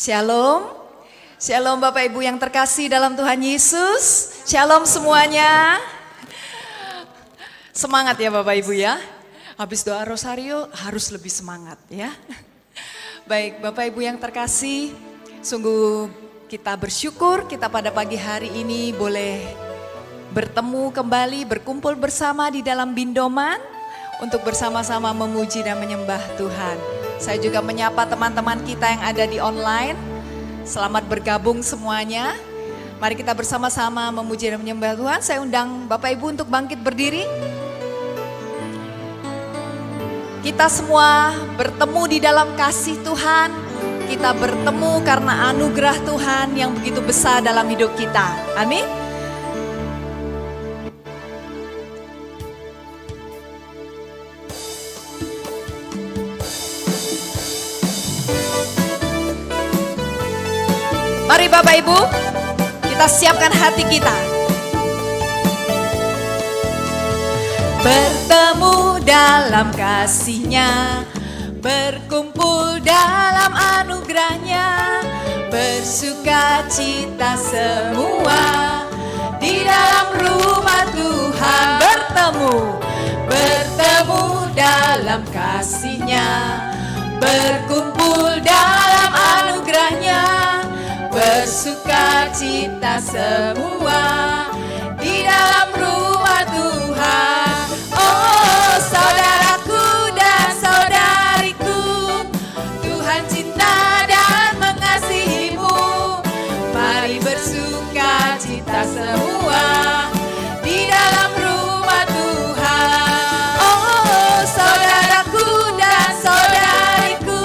Shalom, Shalom Bapak Ibu yang terkasih dalam Tuhan Yesus. Shalom semuanya. Semangat ya Bapak Ibu ya. Habis doa rosario harus lebih semangat ya. Baik Bapak Ibu yang terkasih, sungguh kita bersyukur kita pada pagi hari ini boleh bertemu kembali, berkumpul bersama di dalam Bindoman untuk bersama-sama memuji dan menyembah Tuhan. Saya juga menyapa teman-teman kita yang ada di online. Selamat bergabung semuanya. Mari kita bersama-sama memuji dan menyembah Tuhan. Saya undang Bapak Ibu untuk bangkit berdiri. Kita semua bertemu di dalam kasih Tuhan. Kita bertemu karena anugerah Tuhan yang begitu besar dalam hidup kita. Amin. Mari Bapak Ibu, kita siapkan hati kita. Bertemu dalam kasih-Nya, berkumpul dalam anugerah-Nya, bersuka cita semua di dalam rumah Tuhan. Bertemu dalam kasih-Nya, berkumpul dalam anugerah-Nya, bersuka cita semua di dalam rumah Tuhan. Oh saudaraku dan saudariku, Tuhan cinta dan mengasihimu. Mari bersuka cita semua di dalam rumah Tuhan. Oh saudaraku dan saudariku,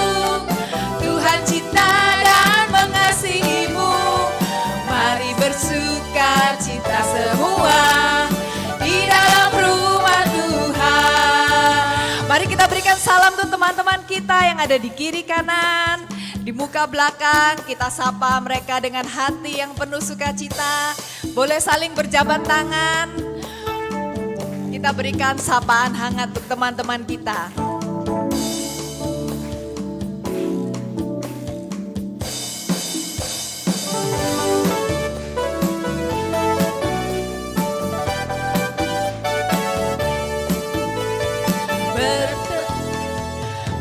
Tuhan cinta dan mengasihimu. Mari bersuka cita semua di dalam rumah Tuhan. Mari kita berikan salam untuk teman-teman kita yang ada di kiri kanan, di muka belakang. Kita sapa mereka dengan hati yang penuh sukacita. Boleh saling berjabat tangan. Kita berikan sapaan hangat untuk teman-teman kita.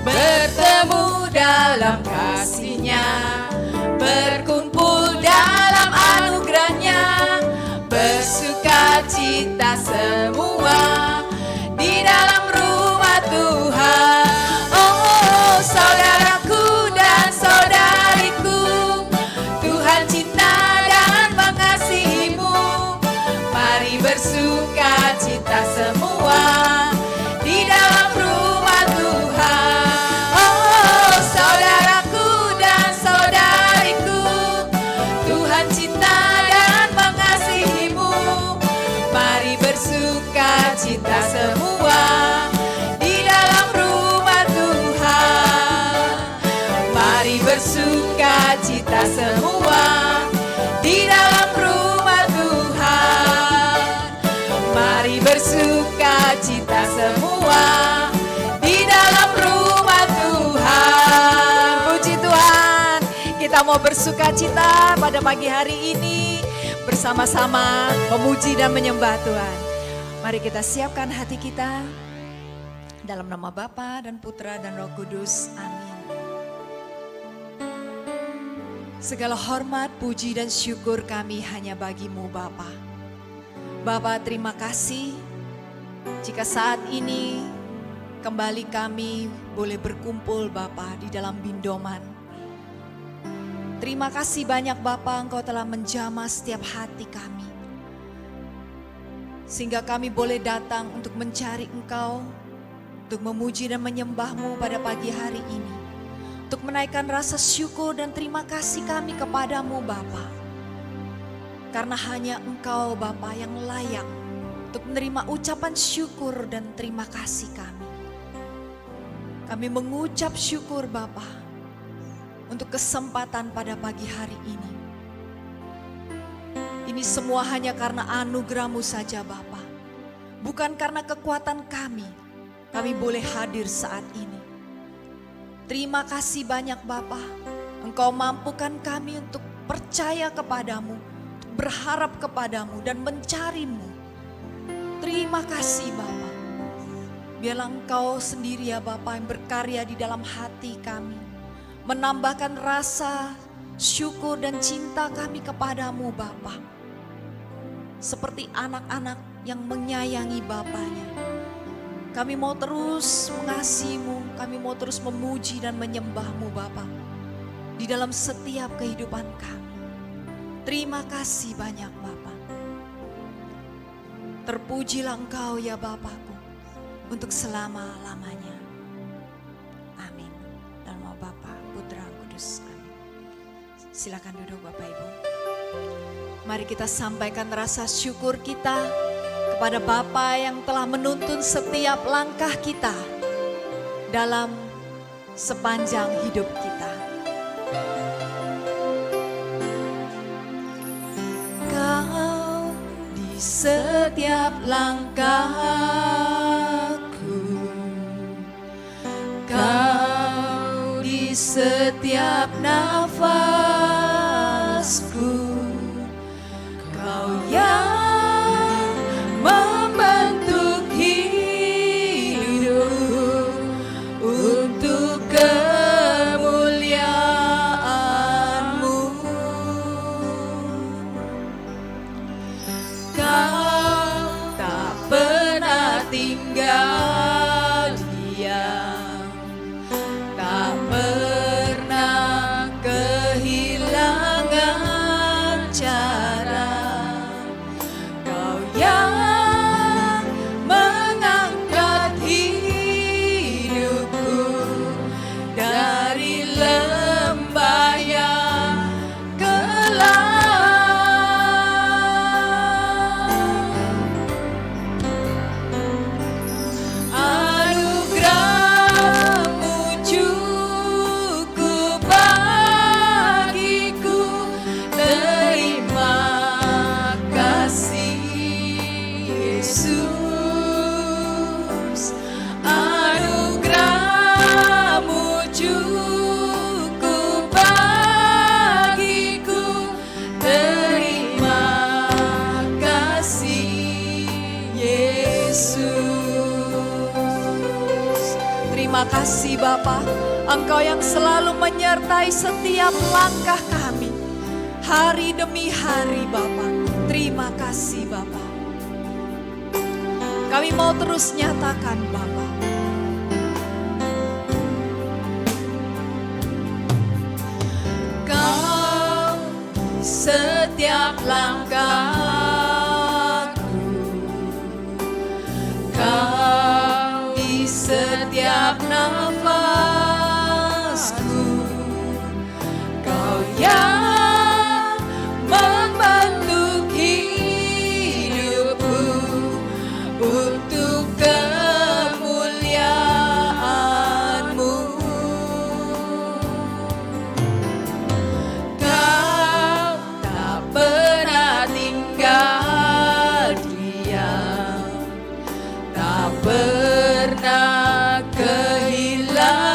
Bertemu dalam kasih-Nya, berkumpul dalam anugerah-Nya, bersuka cita semua di dalam rumah Tuhan. Oh saudaraku dan saudariku, Tuhan cinta dan mengasihimu. Mari bersuka cita semua di dalam rumah Tuhan. Oh saudaraku dan saudariku, Tuhan cinta dan mengasihimu. Mari bersuka cita semua di dalam rumah Tuhan. Mari bersuka cita semua di dalam rumah Tuhan. Mari bersuka cita semua di dalam rumah Tuhan. Puji Tuhan, kita mau bersuka cita pada pagi hari ini bersama-sama memuji dan menyembah Tuhan. Mari kita siapkan hati kita dalam nama Bapa dan Putra dan Roh Kudus. Amin. Segala hormat, puji dan syukur kami hanya bagi-Mu Bapa. Bapa, terima kasih jika saat ini kembali kami boleh berkumpul Bapa di dalam Bindoman. Terima kasih banyak Bapa, Engkau telah menjamah setiap hati kami. Sehingga kami boleh datang untuk mencari Engkau, untuk memuji dan menyembah-Mu pada pagi hari ini. Untuk menaikkan rasa syukur dan terima kasih kami kepadamu Bapa. Karena hanya Engkau Bapa yang layak untuk menerima ucapan syukur dan terima kasih kami. Kami mengucap syukur Bapa untuk kesempatan pada pagi hari ini. Ini semua hanya karena anugerah-Mu saja Bapa. Bukan karena kekuatan kami boleh hadir saat ini. Terima kasih banyak Bapa. Engkau mampukan kami untuk percaya kepadamu, untuk berharap kepadamu dan mencarimu. Terima kasih Bapa. Biarlah Engkau sendiri ya Bapa yang berkarya di dalam hati kami, menambahkan rasa syukur dan cinta kami kepadamu Bapa. Seperti anak-anak yang menyayangi Bapanya. Kami mau terus mengasihimu, kami mau terus memuji dan menyembahmu Bapa. Di dalam setiap kehidupan kami. Terima kasih banyak Bapa. Terpujilah Engkau ya Bapakku untuk selama-lamanya. Amin. Dalam nama Bapa, Putra, Kudus. Amin. Silakan duduk Bapak Ibu. Mari kita sampaikan rasa syukur kita kepada Bapa yang telah menuntun setiap langkah kita dalam sepanjang hidup kita. Kau di setiap langkahku, Kau di setiap nafasku, Kau yang membentuk hidupku untuk kemuliaan-Mu. Kau tak pernah tinggal diam, tak pernah kehilangan cara. Kau yang mengangkat hidupku dari lembah yang gelap. Anugerah-Mu cukup bagiku. Terima kasih Yesus. Anugerah-Mu cukup bagiku. Terima kasih Yesus. Terima kasih Bapa, Engkau yang selalu menyertai setiap langkah kami, hari demi hari Bapa. Terima kasih Bapa. Kami mau terus nyatakan Bapa, Kau di setiap langkahku, Kau di setiap nafasku, Kau yang membentuk hidupku untuk kemuliaan-Mu. Kau tak pernah tinggal diam, tak pernah kehilangan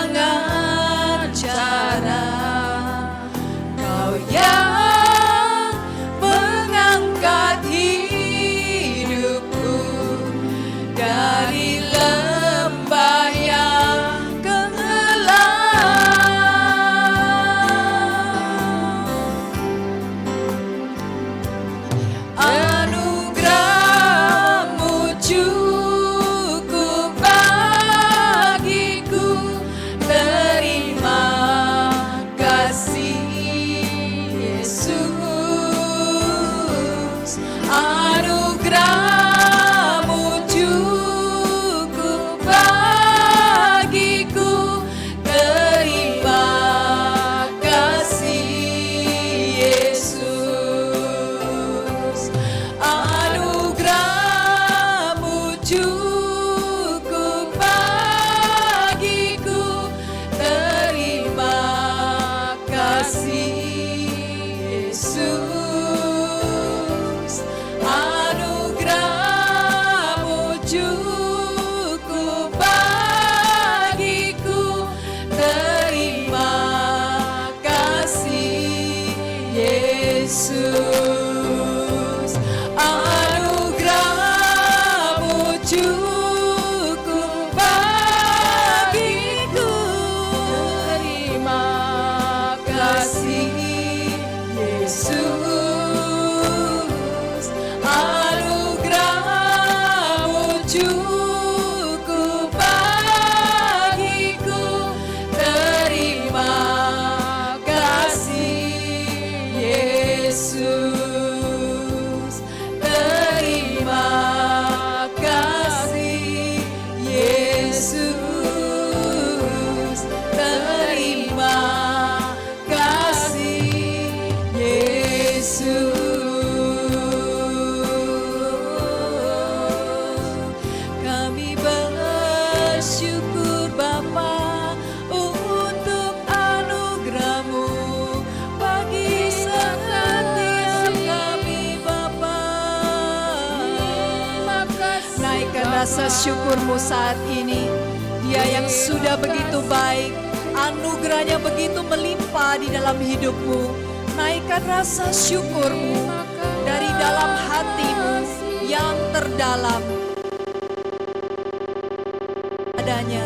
bersyukur Bapa untuk anugerah-Mu bagi setiap kami Bapa. Naikkan rasa syukur-Mu saat ini. Dia yang sudah begitu baik, anugerahnya begitu melimpah di dalam hidup-Mu. Naikkan rasa syukur-Mu dari dalam hati-Mu yang terdalam adanya.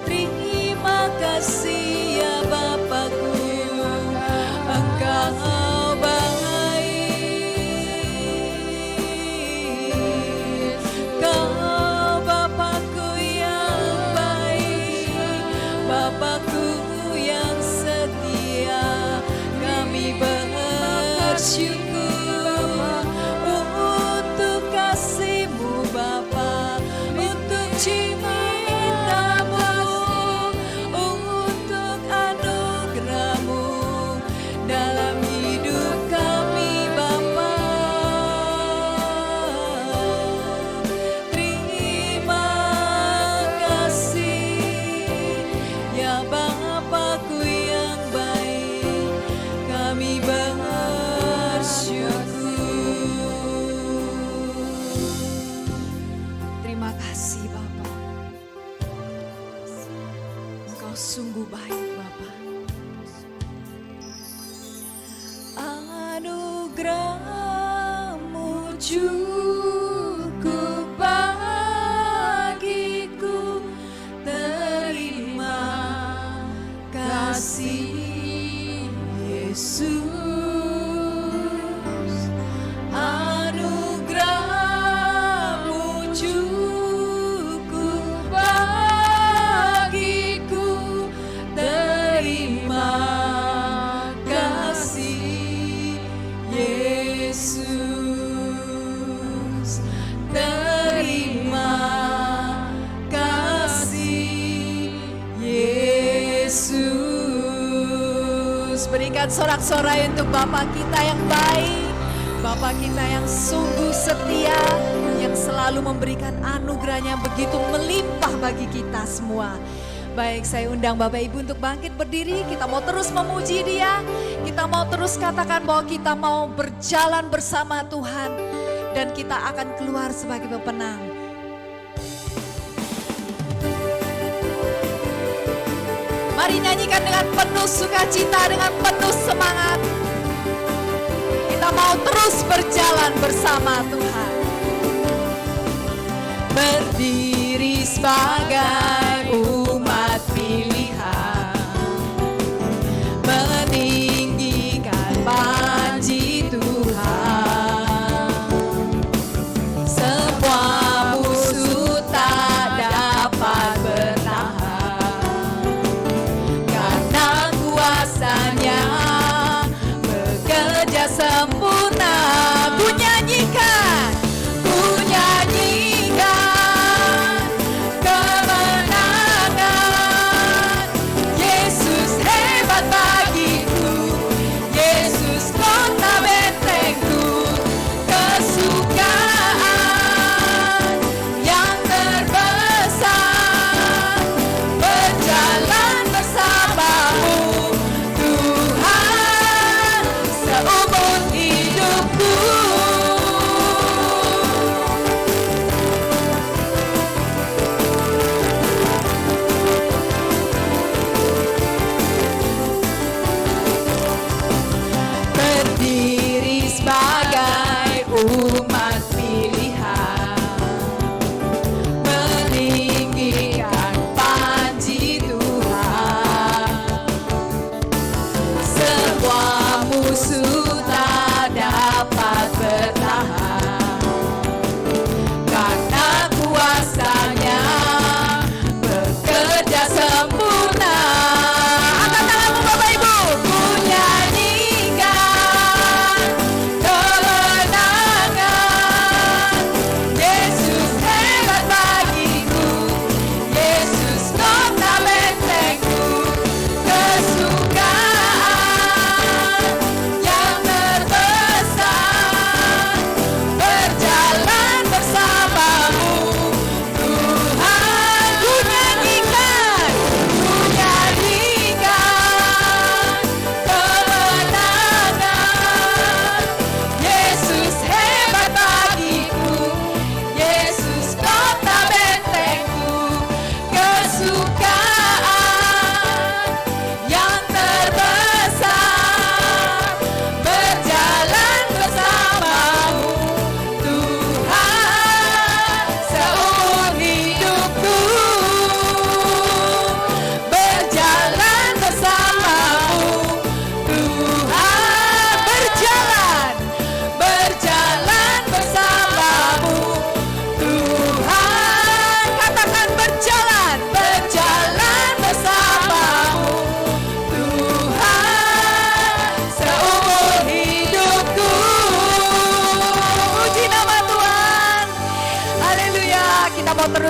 Terima kasih ya Bapakku, Engkau baik. Kau Bapakku yang baik, Bapakku yang setia. Kami bersyukur untuk kasih-Mu Bapa, untuk cinta-Mu, untuk anugerah-Mu dalam hidup kami Bapa. Terima kasih ya Bapakku yang baik, kami bersyukur. Terima kasih Bapa, Engkau sungguh baik Bapa. Anugerah-Mu cukup bagiku. Terima kasih Yesus. Anugerah-Mu cukup bagiku. Terima kasih Yesus. Terima kasih Yesus. Berikan sorak-sorai untuk Bapa kita yang baik, Bapa kita yang sungguh setia, yang selalu memberikan anugerahnya begitu melimpah bagi kita semua. Baik, saya undang Bapak Ibu untuk bangkit berdiri. Kita mau terus memuji Dia. Kita mau terus katakan bahwa kita mau berjalan bersama Tuhan. Dan kita akan keluar sebagai pemenang. Mari nyanyikan dengan penuh sukacita, dengan penuh semangat. Kita mau terus berjalan bersama Tuhan. Berdiri sebagai umat pilihan, meninggikan panji Tuhan. Semua musuh tak dapat bertahan, karena kuasanya bekerja sempurna. Ku nyanyikan kemenangan.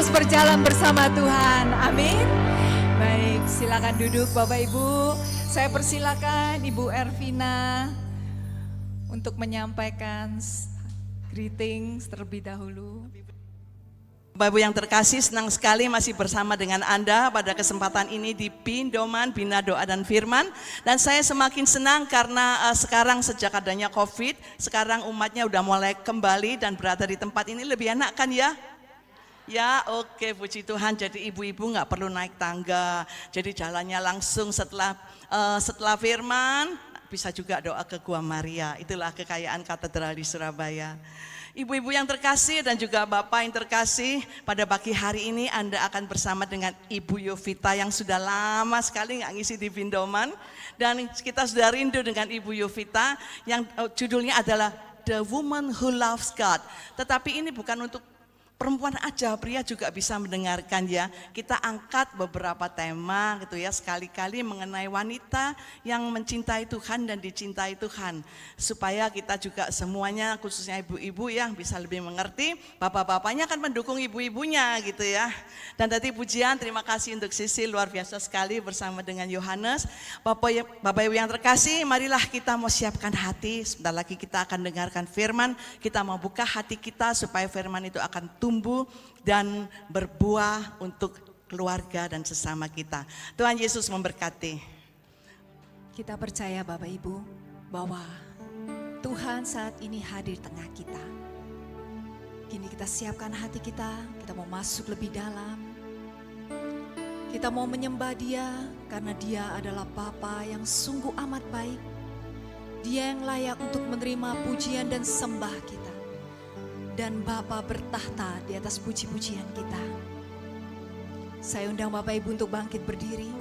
terus berjalan bersama Tuhan. Amin. Baik, silakan duduk Bapak Ibu. Saya persilakan Ibu Ervina untuk menyampaikan greetings terlebih dahulu. Bapak Ibu yang terkasih, senang sekali masih bersama dengan Anda pada kesempatan ini di Pindoman, Bina Doa dan Firman. Dan saya semakin senang karena sekarang sejak adanya COVID, sekarang umatnya udah mulai kembali dan berada di tempat ini lebih enak kan ya? Ya oke, puji Tuhan. Jadi ibu-ibu nggak perlu naik tangga, jadi jalannya langsung setelah firman, bisa juga doa ke Gua Maria. Itulah kekayaan katedral di Surabaya. Ibu-ibu yang terkasih dan juga Bapak yang terkasih, pada pagi hari ini Anda akan bersama dengan Ibu Yovita yang sudah lama sekali nggak ngisi di Pindoman. Dan kita sudah rindu dengan Ibu Yovita yang judulnya adalah The Woman Who Loves God. Tetapi ini bukan untuk perempuan aja, pria juga bisa mendengarkan ya. Kita angkat beberapa tema gitu ya, sekali-kali mengenai wanita yang mencintai Tuhan dan dicintai Tuhan. Supaya kita juga semuanya, khususnya ibu-ibu ya, bisa lebih mengerti. Bapak-bapaknya akan mendukung ibu-ibunya gitu ya. Dan tadi pujian, terima kasih untuk Sisi, luar biasa sekali bersama dengan Yohanes. Bapak Ibu yang terkasih, marilah kita mau siapkan hati. Sebentar lagi kita akan dengarkan firman. Kita mau buka hati kita supaya firman itu akan tumbuh dan berbuah untuk keluarga dan sesama kita. Tuhan Yesus memberkati. Kita percaya Bapak Ibu bahwa Tuhan saat ini hadir di tengah kita. Kini kita siapkan hati kita mau masuk lebih dalam. Kita mau menyembah Dia karena Dia adalah Bapa yang sungguh amat baik. Dia yang layak untuk menerima pujian dan sembah kita. Dan Bapa bertahta di atas puji-pujian kita. Saya undang Bapak Ibu untuk bangkit berdiri.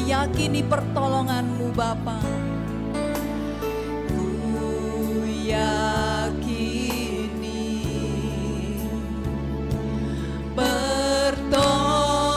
Yakini pertolongan-Mu Bapa. Ku yakini pertolongan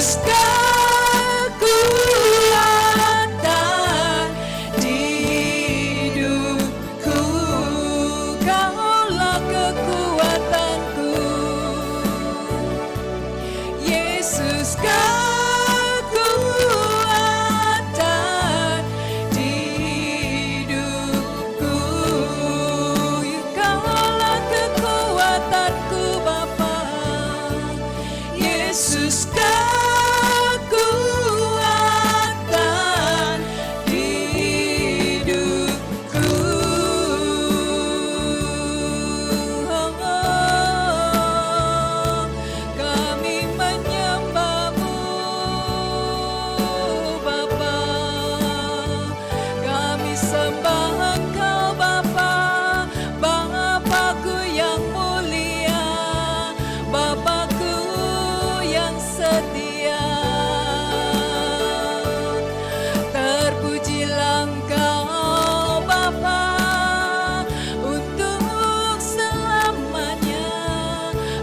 Yesus kekuatan di hidupku, Kaulah kekuatanku. Yesus kekuatan di hidupku, Kaulah kekuatanku Bapa. Yesus kekuatan di hidupku. Kami menyembah-Mu Bapa, kami sembah Engkau Bapa, Bapakku yang mulia, Bapakku yang setia. Terpujilah Engkau Bapa untuk selamanya,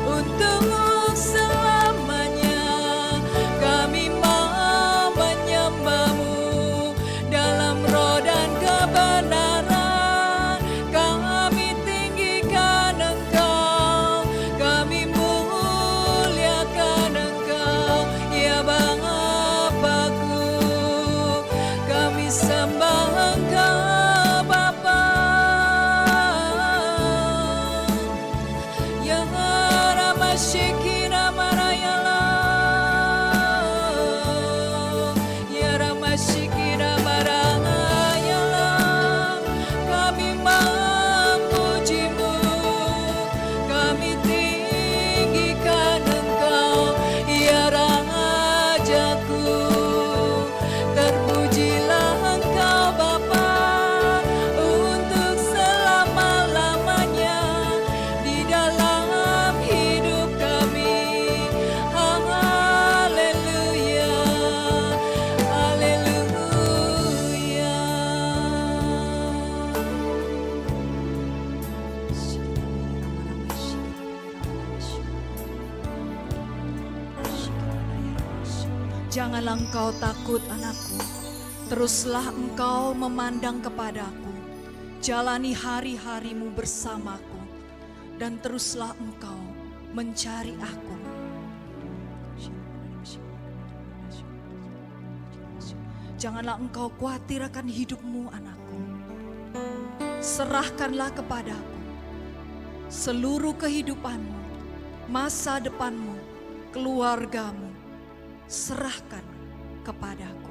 untuk selamanya. Kami mau menyembah-Mu dalam roh dan kebenaran. Kami tinggikan Engkau, kami muliakan Engkau, ya Bapakku. Kami sembah Engkau Bapa, ya Ramashikira Marayala, ya Ramashikira Marayala. Kami memuji-Mu, kami tinggikan Engkau, ya Rajaku. Terpujilah Engkau Bapa untuk selama-lamanya di dalam hidup kami. Haleluya, haleluya. Janganlah engkau takut anakku, teruslah engkau memandang kepadaku, jalani hari-harimu bersamaku, dan teruslah engkau mencari aku. Janganlah engkau khawatir akan hidupmu anakku, serahkanlah kepadaku seluruh kehidupanmu, masa depanmu, keluargamu, serahkan kepadaku.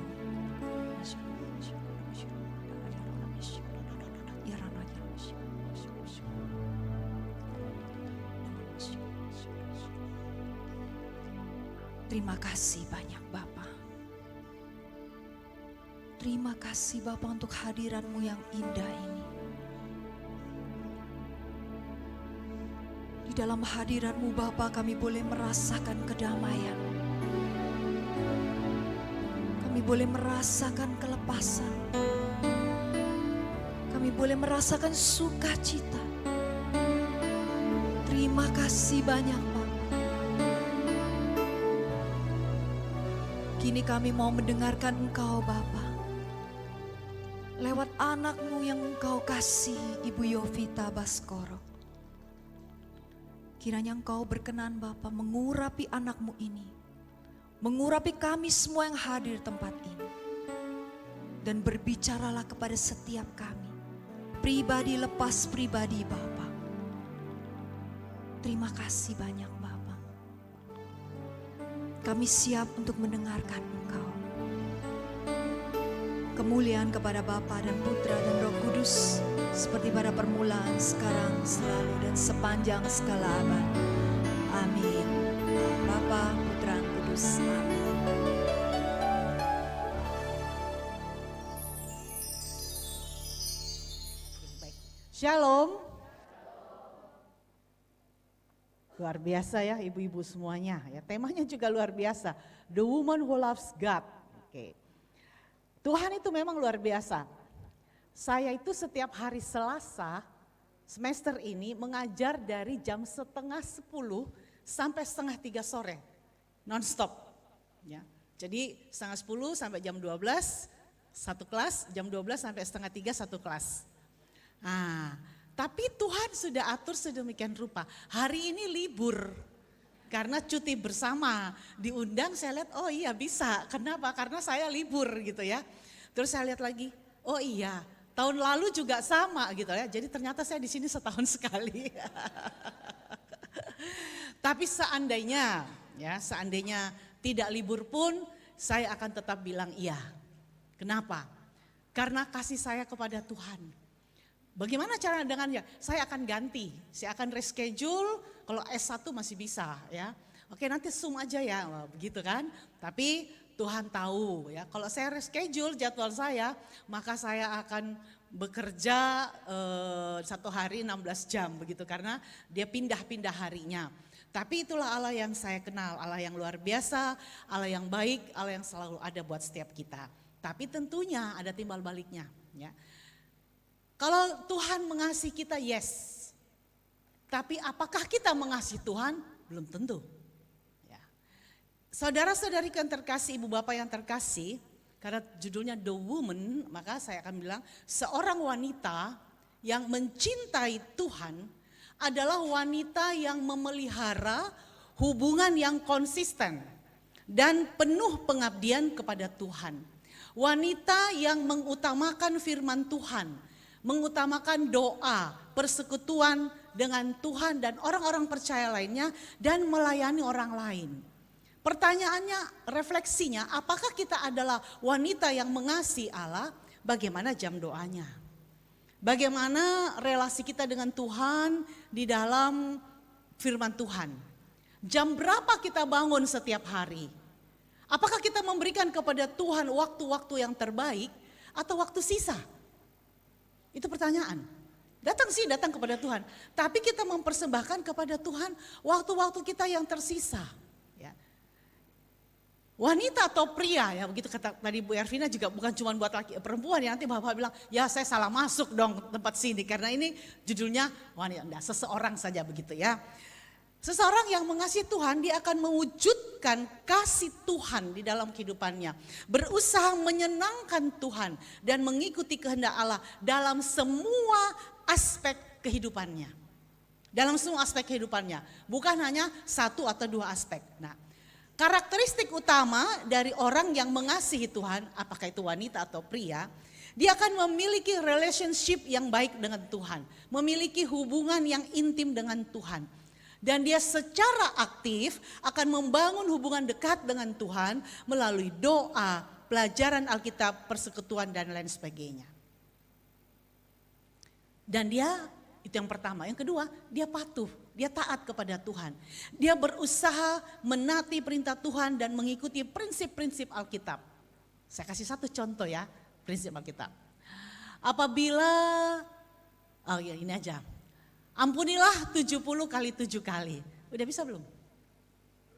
Terima kasih banyak Bapa. Terima kasih Bapa untuk hadirat-Mu yang indah ini. Di dalam hadirat-Mu Bapa kami boleh merasakan kedamaian. Kami boleh merasakan kelepasan. Kami boleh merasakan sukacita. Terima kasih banyak Bapa. Kini kami mau mendengarkan Engkau Bapa, lewat anak-Mu yang Engkau kasih, Ibu Yovita Baskoro. Kiranya Engkau berkenan Bapa mengurapi anak-Mu ini, mengurapi kami semua yang hadir di tempat ini. Dan berbicaralah kepada setiap kami, pribadi lepas pribadi Bapa. Terima kasih banyak Bapa. Kami siap untuk mendengarkan Engkau. Kemuliaan kepada Bapa dan Putra dan Roh Kudus, seperti pada permulaan, sekarang, selalu, dan sepanjang segala abad. Amin. Bapa, Putra, dan Kudus. Amin. Shalom. Luar biasa ya ibu-ibu semuanya. Ya, temanya juga luar biasa. The woman who loves God. Oke. Tuhan itu memang luar biasa. Saya itu setiap hari Selasa semester ini mengajar dari jam 9:30 sampai 2:30 sore. Non-stop. Ya. Jadi setengah 10 sampai jam 12 satu kelas, jam 12 sampai setengah 3 satu kelas. Nah, tapi Tuhan sudah atur sedemikian rupa. Hari ini libur karena cuti bersama. Diundang saya lihat, oh iya bisa. Kenapa? Karena saya libur gitu ya. Terus saya lihat lagi, oh iya tahun lalu juga sama gitu ya. Jadi ternyata saya di sini setahun sekali. Tapi seandainya tidak libur pun saya akan tetap bilang iya. Kenapa? Karena kasih saya kepada Tuhan. Bagaimana cara dengannya? Saya akan ganti, saya akan reschedule. Kalau S1 masih bisa ya. Oke nanti Zoom aja ya, wah, begitu kan. Tapi Tuhan tahu ya, kalau saya reschedule jadwal saya, maka saya akan bekerja satu hari 16 jam begitu. Karena dia pindah-pindah harinya. Tapi itulah Allah yang saya kenal, Allah yang luar biasa, Allah yang baik, Allah yang selalu ada buat setiap kita. Tapi tentunya ada timbal baliknya. Ya. Kalau Tuhan mengasihi kita, yes. Tapi apakah kita mengasihi Tuhan? Belum tentu. Ya. Saudara-saudari yang terkasih, ibu bapak yang terkasih, karena judulnya The Woman, maka saya akan bilang seorang wanita yang mencintai Tuhan adalah wanita yang memelihara hubungan yang konsisten dan penuh pengabdian kepada Tuhan. Wanita yang mengutamakan firman Tuhan, mengutamakan doa, persekutuan dengan Tuhan dan orang-orang percaya lainnya dan melayani orang lain. Pertanyaannya, refleksinya, apakah kita adalah wanita yang mengasihi Allah? Bagaimana jam doanya? Bagaimana relasi kita dengan Tuhan di dalam firman Tuhan? Jam berapa kita bangun setiap hari? Apakah kita memberikan kepada Tuhan waktu-waktu yang terbaik atau waktu sisa? Itu pertanyaan. Datang kepada Tuhan. Tapi kita mempersembahkan kepada Tuhan waktu-waktu kita yang tersisa. Ya. Wanita atau pria ya begitu kata tadi Bu Ervina juga bukan cuma buat laki perempuan ya nanti Bapak bilang ya saya salah masuk dong tempat sini karena ini judulnya wanita enggak seseorang saja begitu ya. Seseorang yang mengasihi Tuhan dia akan mewujudkan kasih Tuhan di dalam kehidupannya. Berusaha menyenangkan Tuhan dan mengikuti kehendak Allah dalam semua aspek kehidupannya. Dalam semua aspek kehidupannya, bukan hanya satu atau dua aspek. Nah, karakteristik utama dari orang yang mengasihi Tuhan, apakah itu wanita atau pria, dia akan memiliki relationship yang baik dengan Tuhan, memiliki hubungan yang intim dengan Tuhan. Dan dia secara aktif akan membangun hubungan dekat dengan Tuhan melalui doa, pelajaran Alkitab, persekutuan dan lain sebagainya. Dan dia, itu yang pertama. Yang kedua, dia patuh, dia taat kepada Tuhan. Dia berusaha menaati perintah Tuhan dan mengikuti prinsip-prinsip Alkitab. Saya kasih satu contoh ya, prinsip Alkitab. Apabila, oh ya ini aja. Ampunilah 70 kali 7 kali. Udah bisa belum?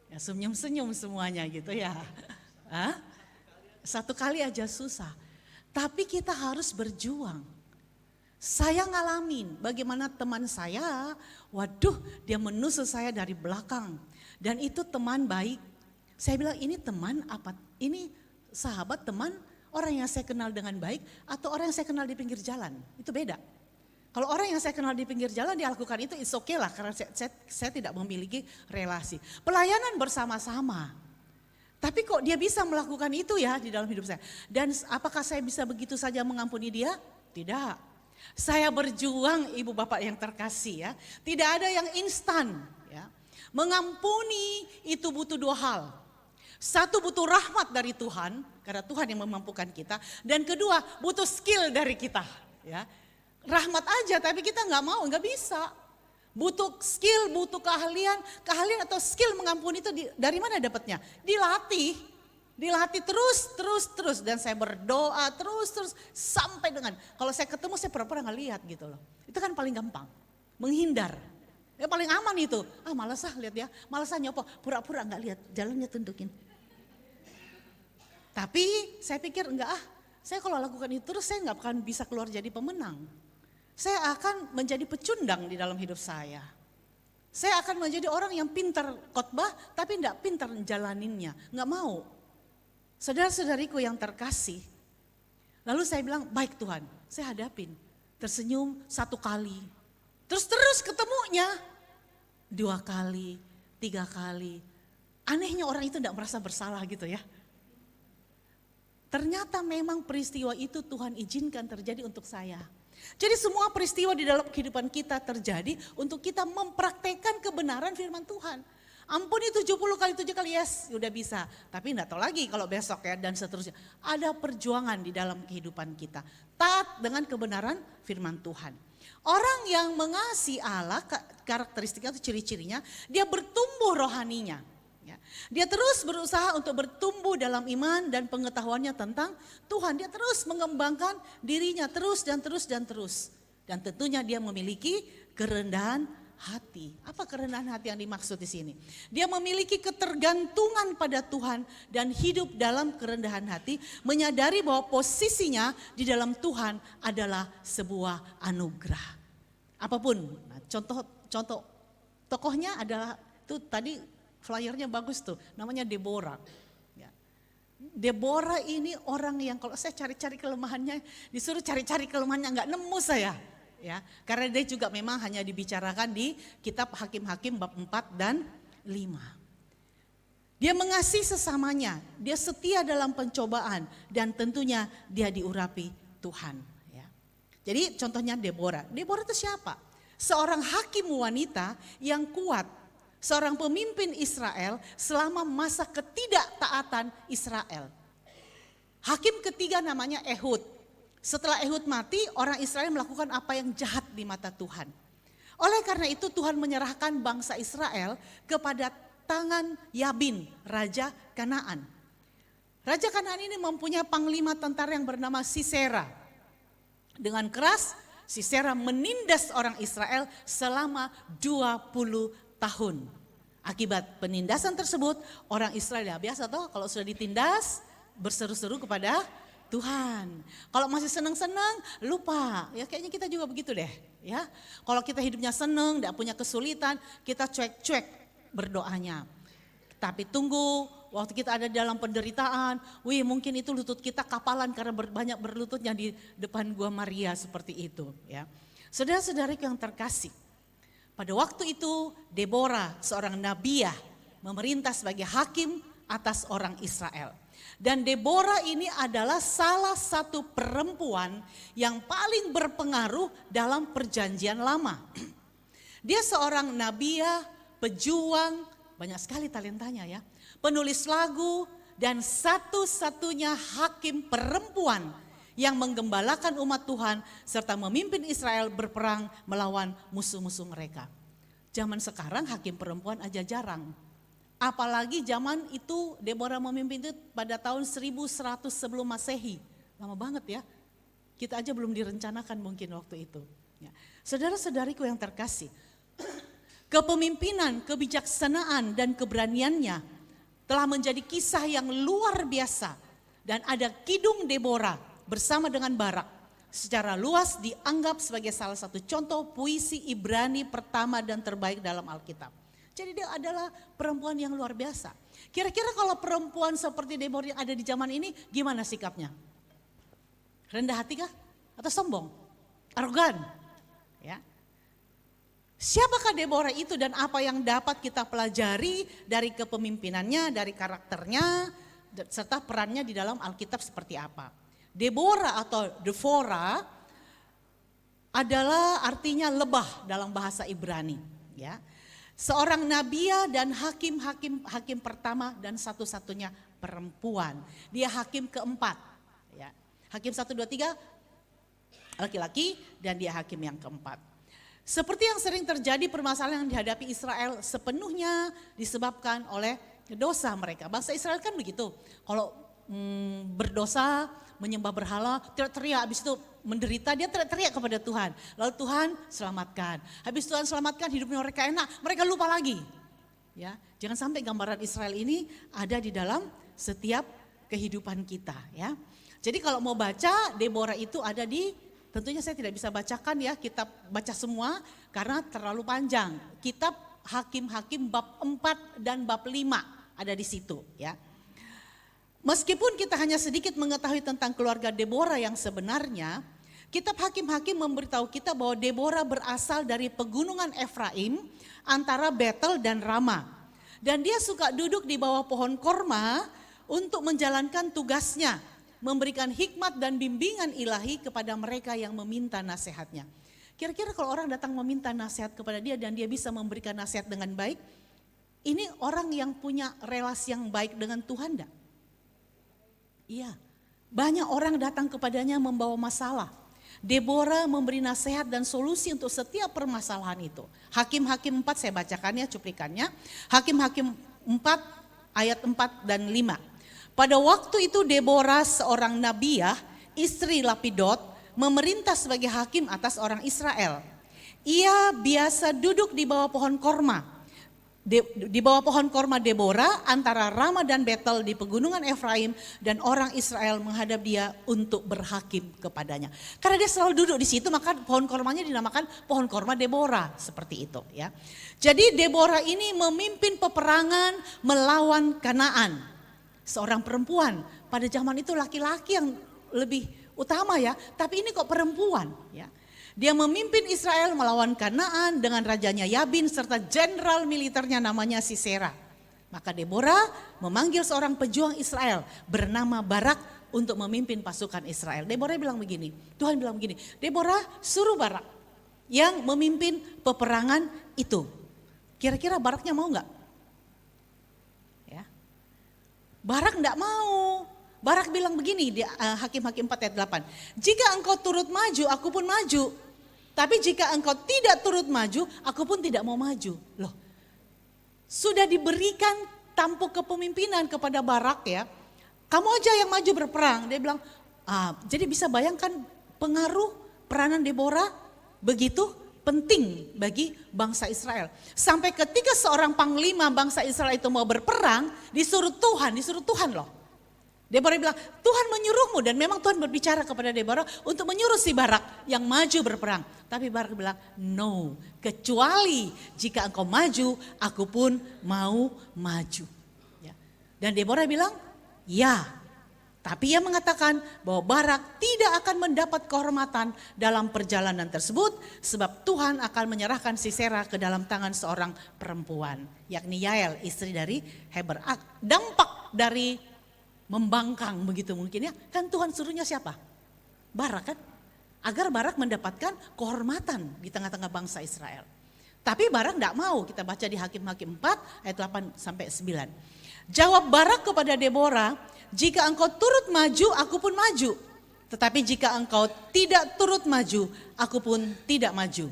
Ya senyum-senyum semuanya gitu ya. Hah? Satu kali aja susah. Tapi kita harus berjuang. Saya ngalamin bagaimana teman saya, waduh dia menusuk saya dari belakang. Dan itu teman baik. Saya bilang ini teman apa? Ini sahabat teman orang yang saya kenal dengan baik atau orang yang saya kenal di pinggir jalan. Itu beda. Kalau orang yang saya kenal di pinggir jalan dia lakukan itu it's okay lah karena saya tidak memiliki relasi. Pelayanan bersama-sama. Tapi kok dia bisa melakukan itu ya di dalam hidup saya. Dan apakah saya bisa begitu saja mengampuni dia? Tidak. Saya berjuang ibu bapak yang terkasih ya. Tidak ada yang instan ya. Mengampuni itu butuh dua hal. Satu butuh rahmat dari Tuhan karena Tuhan yang memampukan kita. Dan kedua butuh skill dari kita ya. Rahmat aja tapi kita nggak mau, nggak bisa. Butuh skill, butuh keahlian atau skill mengampuni itu dari mana dapatnya? Dilatih terus dan saya berdoa terus sampai dengan kalau saya ketemu saya pura-pura nggak lihat gitu loh. Itu kan paling gampang, menghindar. Yang paling aman itu, malas lihat ya, malas nyopo, pura-pura nggak lihat, jalannya tundukin. Tapi saya pikir enggak saya kalau lakukan itu terus saya nggak akan bisa keluar jadi pemenang. Saya akan menjadi pecundang di dalam hidup saya. Saya akan menjadi orang yang pintar khotbah tapi tidak pintar jalaninnya. Nggak mau. Saudara-saudariku yang terkasih. Lalu saya bilang, baik Tuhan, saya hadapin. Tersenyum 1 kali. Terus ketemunya 2 kali, 3 kali. Anehnya orang itu tidak merasa bersalah gitu ya. Ternyata memang peristiwa itu Tuhan izinkan terjadi untuk saya. Jadi semua peristiwa di dalam kehidupan kita terjadi untuk kita mempraktekkan kebenaran firman Tuhan. Ampuni 70 kali 7 kali, yes, udah bisa. Tapi enggak tahu lagi kalau besok ya dan seterusnya. Ada perjuangan di dalam kehidupan kita. Taat dengan kebenaran firman Tuhan. Orang yang mengasihi Allah, karakteristiknya atau ciri-cirinya, dia bertumbuh rohaninya. Ya. Dia terus berusaha untuk bertumbuh dalam iman dan pengetahuannya tentang Tuhan. Dia terus mengembangkan dirinya terus dan terus dan terus. Dan tentunya dia memiliki kerendahan hati. Apa kerendahan hati yang dimaksud di sini? Dia memiliki ketergantungan pada Tuhan dan hidup dalam kerendahan hati, menyadari bahwa posisinya di dalam Tuhan adalah sebuah anugerah. Apapun, nah, contoh tokohnya adalah itu tadi flyernya bagus tuh, namanya Deborah. Ya. Deborah ini orang yang kalau saya cari-cari kelemahannya, disuruh cari-cari kelemahannya nggak nemu saya. Ya, karena dia juga memang hanya dibicarakan di kitab Hakim-Hakim bab 4 dan 5. Dia mengasihi sesamanya, dia setia dalam pencobaan dan tentunya dia diurapi Tuhan. Ya. Jadi contohnya Deborah. Deborah itu siapa? Seorang hakim wanita yang kuat. Seorang pemimpin Israel selama masa ketidaktaatan Israel. Hakim ketiga namanya Ehud. Setelah Ehud mati, orang Israel melakukan apa yang jahat di mata Tuhan. Oleh karena itu Tuhan menyerahkan bangsa Israel kepada tangan Yabin, Raja Kanaan. Raja Kanaan ini mempunyai panglima tentara yang bernama Sisera. Dengan keras, Sisera menindas orang Israel selama 20 tahun. Akibat penindasan tersebut, orang Israel ya biasa toh kalau sudah ditindas berseru-seru kepada Tuhan. Kalau masih senang-senang lupa. Ya kayaknya kita juga begitu deh, ya. Kalau kita hidupnya senang, tidak punya kesulitan, kita cuek-cuek berdoanya. Tapi tunggu waktu kita ada dalam penderitaan, mungkin itu lutut kita kapalan karena banyak berlututnya di depan Gua Maria seperti itu, ya. Saudara-saudariku yang terkasih, pada waktu itu Deborah, seorang nabiah, memerintah sebagai hakim atas orang Israel. Dan Deborah ini adalah salah satu perempuan yang paling berpengaruh dalam perjanjian lama. Dia seorang nabiah, pejuang, banyak sekali talentanya ya. Penulis lagu dan satu-satunya hakim perempuan yang menggembalakan umat Tuhan serta memimpin Israel berperang melawan musuh-musuh mereka. Zaman sekarang hakim perempuan aja jarang. Apalagi zaman itu Deborah memimpin itu pada tahun 1100 sebelum Masehi. Lama banget ya. Kita aja belum direncanakan mungkin waktu itu. Ya. Saudara-saudariku yang terkasih. Kepemimpinan, kebijaksanaan dan keberaniannya telah menjadi kisah yang luar biasa. Dan ada Kidung Deborah bersama dengan Barak. Secara luas dianggap sebagai salah satu contoh puisi Ibrani pertama dan terbaik dalam Alkitab. Jadi dia adalah perempuan yang luar biasa. Kira-kira kalau perempuan seperti Deborah yang ada di zaman ini gimana sikapnya? Rendah hati kah? Atau sombong? Arogan? Ya. Siapakah Deborah itu dan apa yang dapat kita pelajari dari kepemimpinannya, dari karakternya, serta perannya di dalam Alkitab seperti apa? Deborah atau Devorah adalah artinya lebah dalam bahasa Ibrani. Ya. Seorang nabiah dan hakim pertama dan satu-satunya perempuan. Dia hakim keempat. Ya. Hakim 1, 2, 3 laki-laki dan dia hakim yang keempat. Seperti yang sering terjadi permasalahan yang dihadapi Israel sepenuhnya disebabkan oleh dosa mereka. Bangsa Israel kan begitu. Kalau berdosa, menyembah berhala, teriak-teriak, habis itu menderita, dia teriak-teriak kepada Tuhan. Lalu Tuhan selamatkan. Habis Tuhan selamatkan, hidupnya mereka enak, mereka lupa lagi. Ya, jangan sampai gambaran Israel ini ada di dalam setiap kehidupan kita. Ya, jadi kalau mau baca, Deborah itu ada di, tentunya saya tidak bisa bacakan ya, kitab baca semua karena terlalu panjang. Kitab Hakim-Hakim bab 4 dan bab 5 ada di situ ya. Meskipun kita hanya sedikit mengetahui tentang keluarga Deborah yang sebenarnya, kitab Hakim-Hakim memberitahu kita bahwa Deborah berasal dari pegunungan Efraim antara Betel dan Rama. Dan dia suka duduk di bawah pohon korma untuk menjalankan tugasnya, memberikan hikmat dan bimbingan ilahi kepada mereka yang meminta nasihatnya. Kira-kira kalau orang datang meminta nasihat kepada dia dan dia bisa memberikan nasihat dengan baik, ini orang yang punya relasi yang baik dengan Tuhan enggak? Iya, banyak orang datang kepadanya membawa masalah. Deborah memberi nasihat dan solusi untuk setiap permasalahan itu. Hakim-Hakim 4 saya bacakannya cuplikannya. Hakim-Hakim 4 ayat 4 dan 5. Pada waktu itu Deborah seorang nabiah, istri Lapidot, memerintah sebagai hakim atas orang Israel. Ia biasa duduk di bawah pohon korma. Di bawah pohon korma Deborah antara Rama dan Betel di pegunungan Efraim, dan orang Israel menghadap dia untuk berhakim kepadanya. Karena dia selalu duduk di situ, maka pohon kormanya dinamakan pohon korma Deborah, seperti itu ya. Jadi Deborah ini memimpin peperangan melawan Kanaan. Seorang perempuan, pada zaman itu laki-laki yang lebih utama ya, tapi ini kok perempuan ya. Dia memimpin Israel melawan Kanaan dengan rajanya Yabin serta jenderal militernya namanya Sisera. Maka Deborah memanggil seorang pejuang Israel bernama Barak untuk memimpin pasukan Israel. Deborah bilang begini, Tuhan bilang begini, Deborah suruh Barak yang memimpin peperangan itu. Kira-kira Baraknya mau enggak? Ya. Barak enggak mau. Barak bilang begini di Hakim-Hakim 4 ayat 8. Jika engkau turut maju, aku pun maju. Tapi jika engkau tidak turut maju, aku pun tidak mau maju. Loh, sudah diberikan tampuk kepemimpinan kepada Barak ya. Kamu aja yang maju berperang. Dia bilang, jadi bisa bayangkan pengaruh peranan Deborah begitu penting bagi bangsa Israel. Sampai ketika seorang panglima bangsa Israel itu mau berperang, disuruh Tuhan loh. Deborah bilang, Tuhan menyuruhmu, dan memang Tuhan berbicara kepada Deborah untuk menyuruh si Barak yang maju berperang. Tapi Barak bilang, no, kecuali jika engkau maju, aku pun mau maju. Ya. Dan Deborah bilang, ya. Tapi ia mengatakan bahwa Barak tidak akan mendapat kehormatan dalam perjalanan tersebut, sebab Tuhan akan menyerahkan Sisera ke dalam tangan seorang perempuan, yakni Yael, istri dari Heber. Dampak dari membangkang begitu mungkin ya, kan Tuhan suruhnya siapa? Barak kan? Agar Barak mendapatkan kehormatan di tengah-tengah bangsa Israel. Tapi Barak tidak mau, kita baca di Hakim-Hakim 4 ayat 8 sampai 9. Jawab Barak kepada Deborah, jika engkau turut maju, aku pun maju. Tetapi jika engkau tidak turut maju, aku pun tidak maju.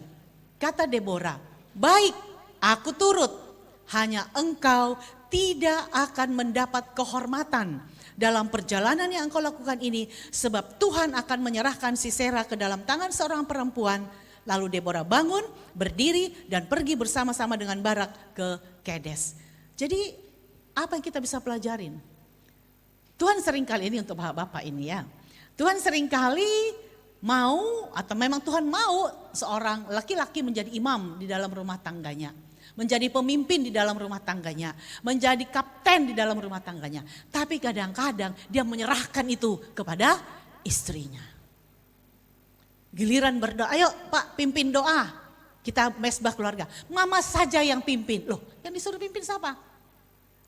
Kata Deborah, baik, aku turut, hanya engkau tidak akan mendapat kehormatan dalam perjalanan yang engkau lakukan ini, sebab Tuhan akan menyerahkan Sisera ke dalam tangan seorang perempuan. Lalu Deborah bangun, berdiri dan pergi bersama-sama dengan Barak ke Kedes. Jadi apa yang kita bisa pelajarin? Tuhan seringkali ini untuk bapak-bapak ini ya. Tuhan seringkali mau, atau memang Tuhan mau seorang laki-laki menjadi imam di dalam rumah tangganya. Menjadi pemimpin di dalam rumah tangganya, menjadi kapten di dalam rumah tangganya. Tapi kadang-kadang dia menyerahkan itu kepada istrinya. Giliran berdoa, ayo Pak pimpin doa, kita mesbah keluarga. Mama saja yang pimpin. Loh, yang disuruh pimpin siapa?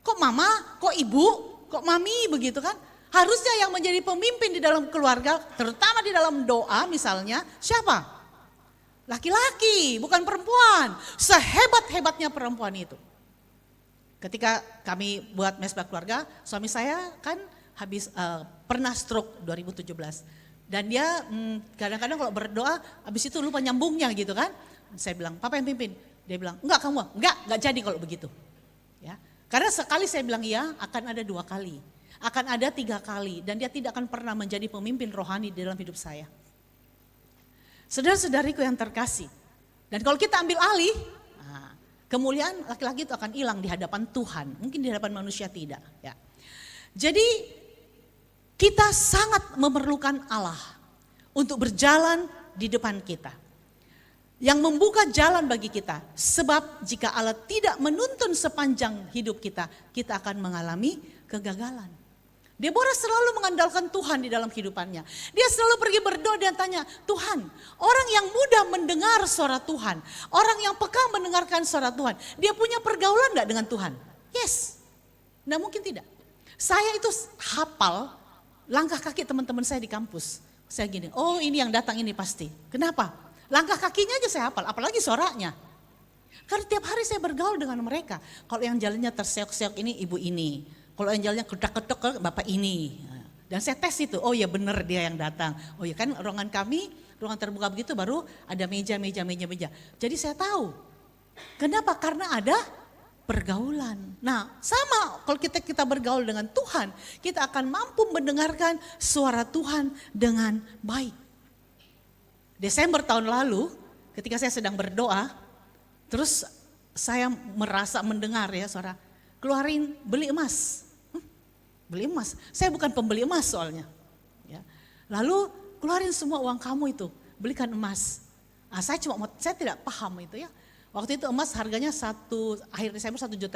Kok mama, kok ibu, kok mami begitu kan? Harusnya yang menjadi pemimpin di dalam keluarga, terutama di dalam doa misalnya, siapa? Laki-laki, bukan perempuan. Sehebat-hebatnya perempuan itu. Ketika kami buat mesbah keluarga, suami saya kan habis pernah stroke 2017. Dan dia kadang-kadang kalau berdoa, habis itu lupa nyambungnya gitu kan. Saya bilang, Papa yang pimpin. Dia bilang, enggak jadi kalau begitu. Ya, karena sekali saya bilang iya, akan ada 2 kali. Akan ada 3 kali. Dan dia tidak akan pernah menjadi pemimpin rohani di dalam hidup saya. Saudara-saudariku yang terkasih, dan kalau kita ambil alih, kemuliaan laki-laki itu akan hilang di hadapan Tuhan, mungkin di hadapan manusia tidak. Ya. Jadi kita sangat memerlukan Allah untuk berjalan di depan kita. yang membuka jalan bagi kita. Sebab jika Allah tidak menuntun sepanjang hidup kita, kita akan mengalami kegagalan. Deborah selalu mengandalkan Tuhan di dalam kehidupannya. Dia selalu pergi berdoa dan tanya, Tuhan, orang yang mudah mendengar suara Tuhan, orang yang peka mendengarkan suara Tuhan, dia punya pergaulan enggak dengan Tuhan? Yes, enggak mungkin tidak. Saya itu hafal langkah kaki teman-teman saya di kampus. Saya gini, oh ini yang datang ini pasti. Kenapa? Langkah kakinya aja saya hafal, apalagi suaranya. Karena tiap hari saya bergaul dengan mereka. Kalau yang jalannya terseok-seok ini ibu ini. Kalau yang jalannya kedak-kedok bapak ini. Dan saya tes itu, oh ya benar dia yang datang. Oh ya kan ruangan kami, ruangan terbuka begitu baru ada meja. Jadi saya tahu. Kenapa? Karena ada pergaulan. Nah sama kalau kita bergaul dengan Tuhan, kita akan mampu mendengarkan suara Tuhan dengan baik. Desember tahun lalu ketika saya sedang berdoa, terus saya merasa mendengar ya suara, keluarin beli emas. Beli emas, saya bukan pembeli emas soalnya. Ya. Lalu keluarin semua uang kamu itu, belikan emas. Saya tidak paham itu ya. Waktu itu emas harganya akhir Desember 1.500.000.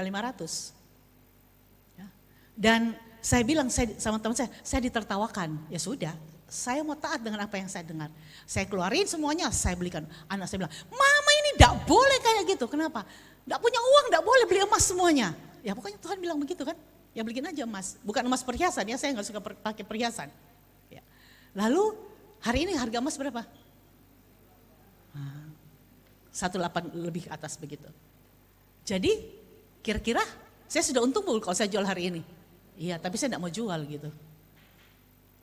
Ya. Dan saya bilang sama teman saya ditertawakan. Ya sudah, saya mau taat dengan apa yang saya dengar. Saya keluarin semuanya, saya belikan. Anak saya bilang, mama ini tidak boleh kayak gitu. Kenapa? Tidak punya uang, tidak boleh beli emas semuanya. Ya pokoknya Tuhan bilang begitu kan. Ya belikin aja emas, bukan emas perhiasan ya, saya nggak suka pakai perhiasan. Ya. Lalu hari ini harga emas berapa? 1,8 lebih atas begitu. Jadi kira-kira saya sudah untung kalau saya jual hari ini. Iya, tapi saya tidak mau jual gitu.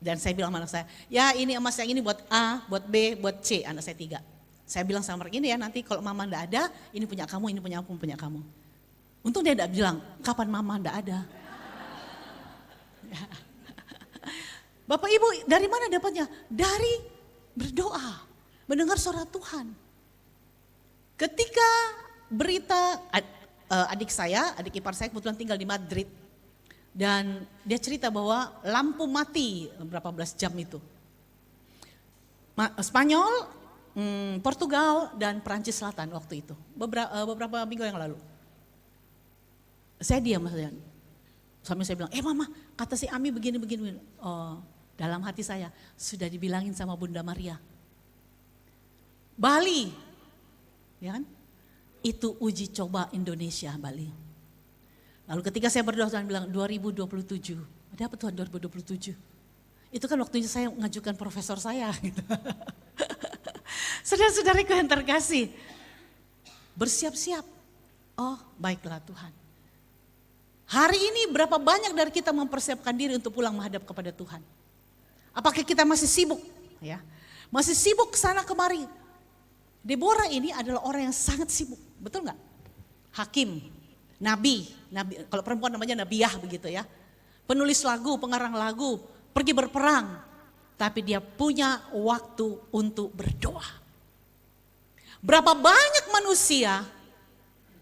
Dan saya bilang sama anak saya, ya ini emas yang ini buat A, buat B, buat C, anak saya 3. Saya bilang sama mereka ini ya nanti kalau mama tidak ada, ini punya kamu, ini punya aku, punya kamu. Untung dia tidak bilang, kapan mama tidak ada. Bapak Ibu dari mana dapatnya? Dari berdoa, mendengar suara Tuhan. Ketika berita adik ipar saya kebetulan tinggal di Madrid. Dan dia cerita bahwa lampu mati berapa belas jam itu. Spanyol, Portugal dan Perancis Selatan waktu itu. Beberapa minggu yang lalu. Saya diam maksudnya. Suami saya bilang, mama kata si Ami begini. Oh, dalam hati saya sudah dibilangin sama Bunda Maria. Bali, ya kan? Itu uji coba Indonesia Bali. Lalu ketika saya berdoa Tuhan bilang 2027, ada apa Tuhan 2027? Itu kan waktunya saya mengajukan profesor saya. Gitu. Saudara-saudariku yang terkasih, bersiap-siap. Oh baiklah Tuhan. Hari ini berapa banyak dari kita mempersiapkan diri untuk pulang menghadap kepada Tuhan? Apakah kita masih sibuk? Ya, masih sibuk kesana kemari. Deborah ini adalah orang yang sangat sibuk, betul nggak? Hakim, nabi, kalau perempuan namanya nabiyah begitu ya. Penulis lagu, pengarang lagu, pergi berperang. Tapi dia punya waktu untuk berdoa. Berapa banyak manusia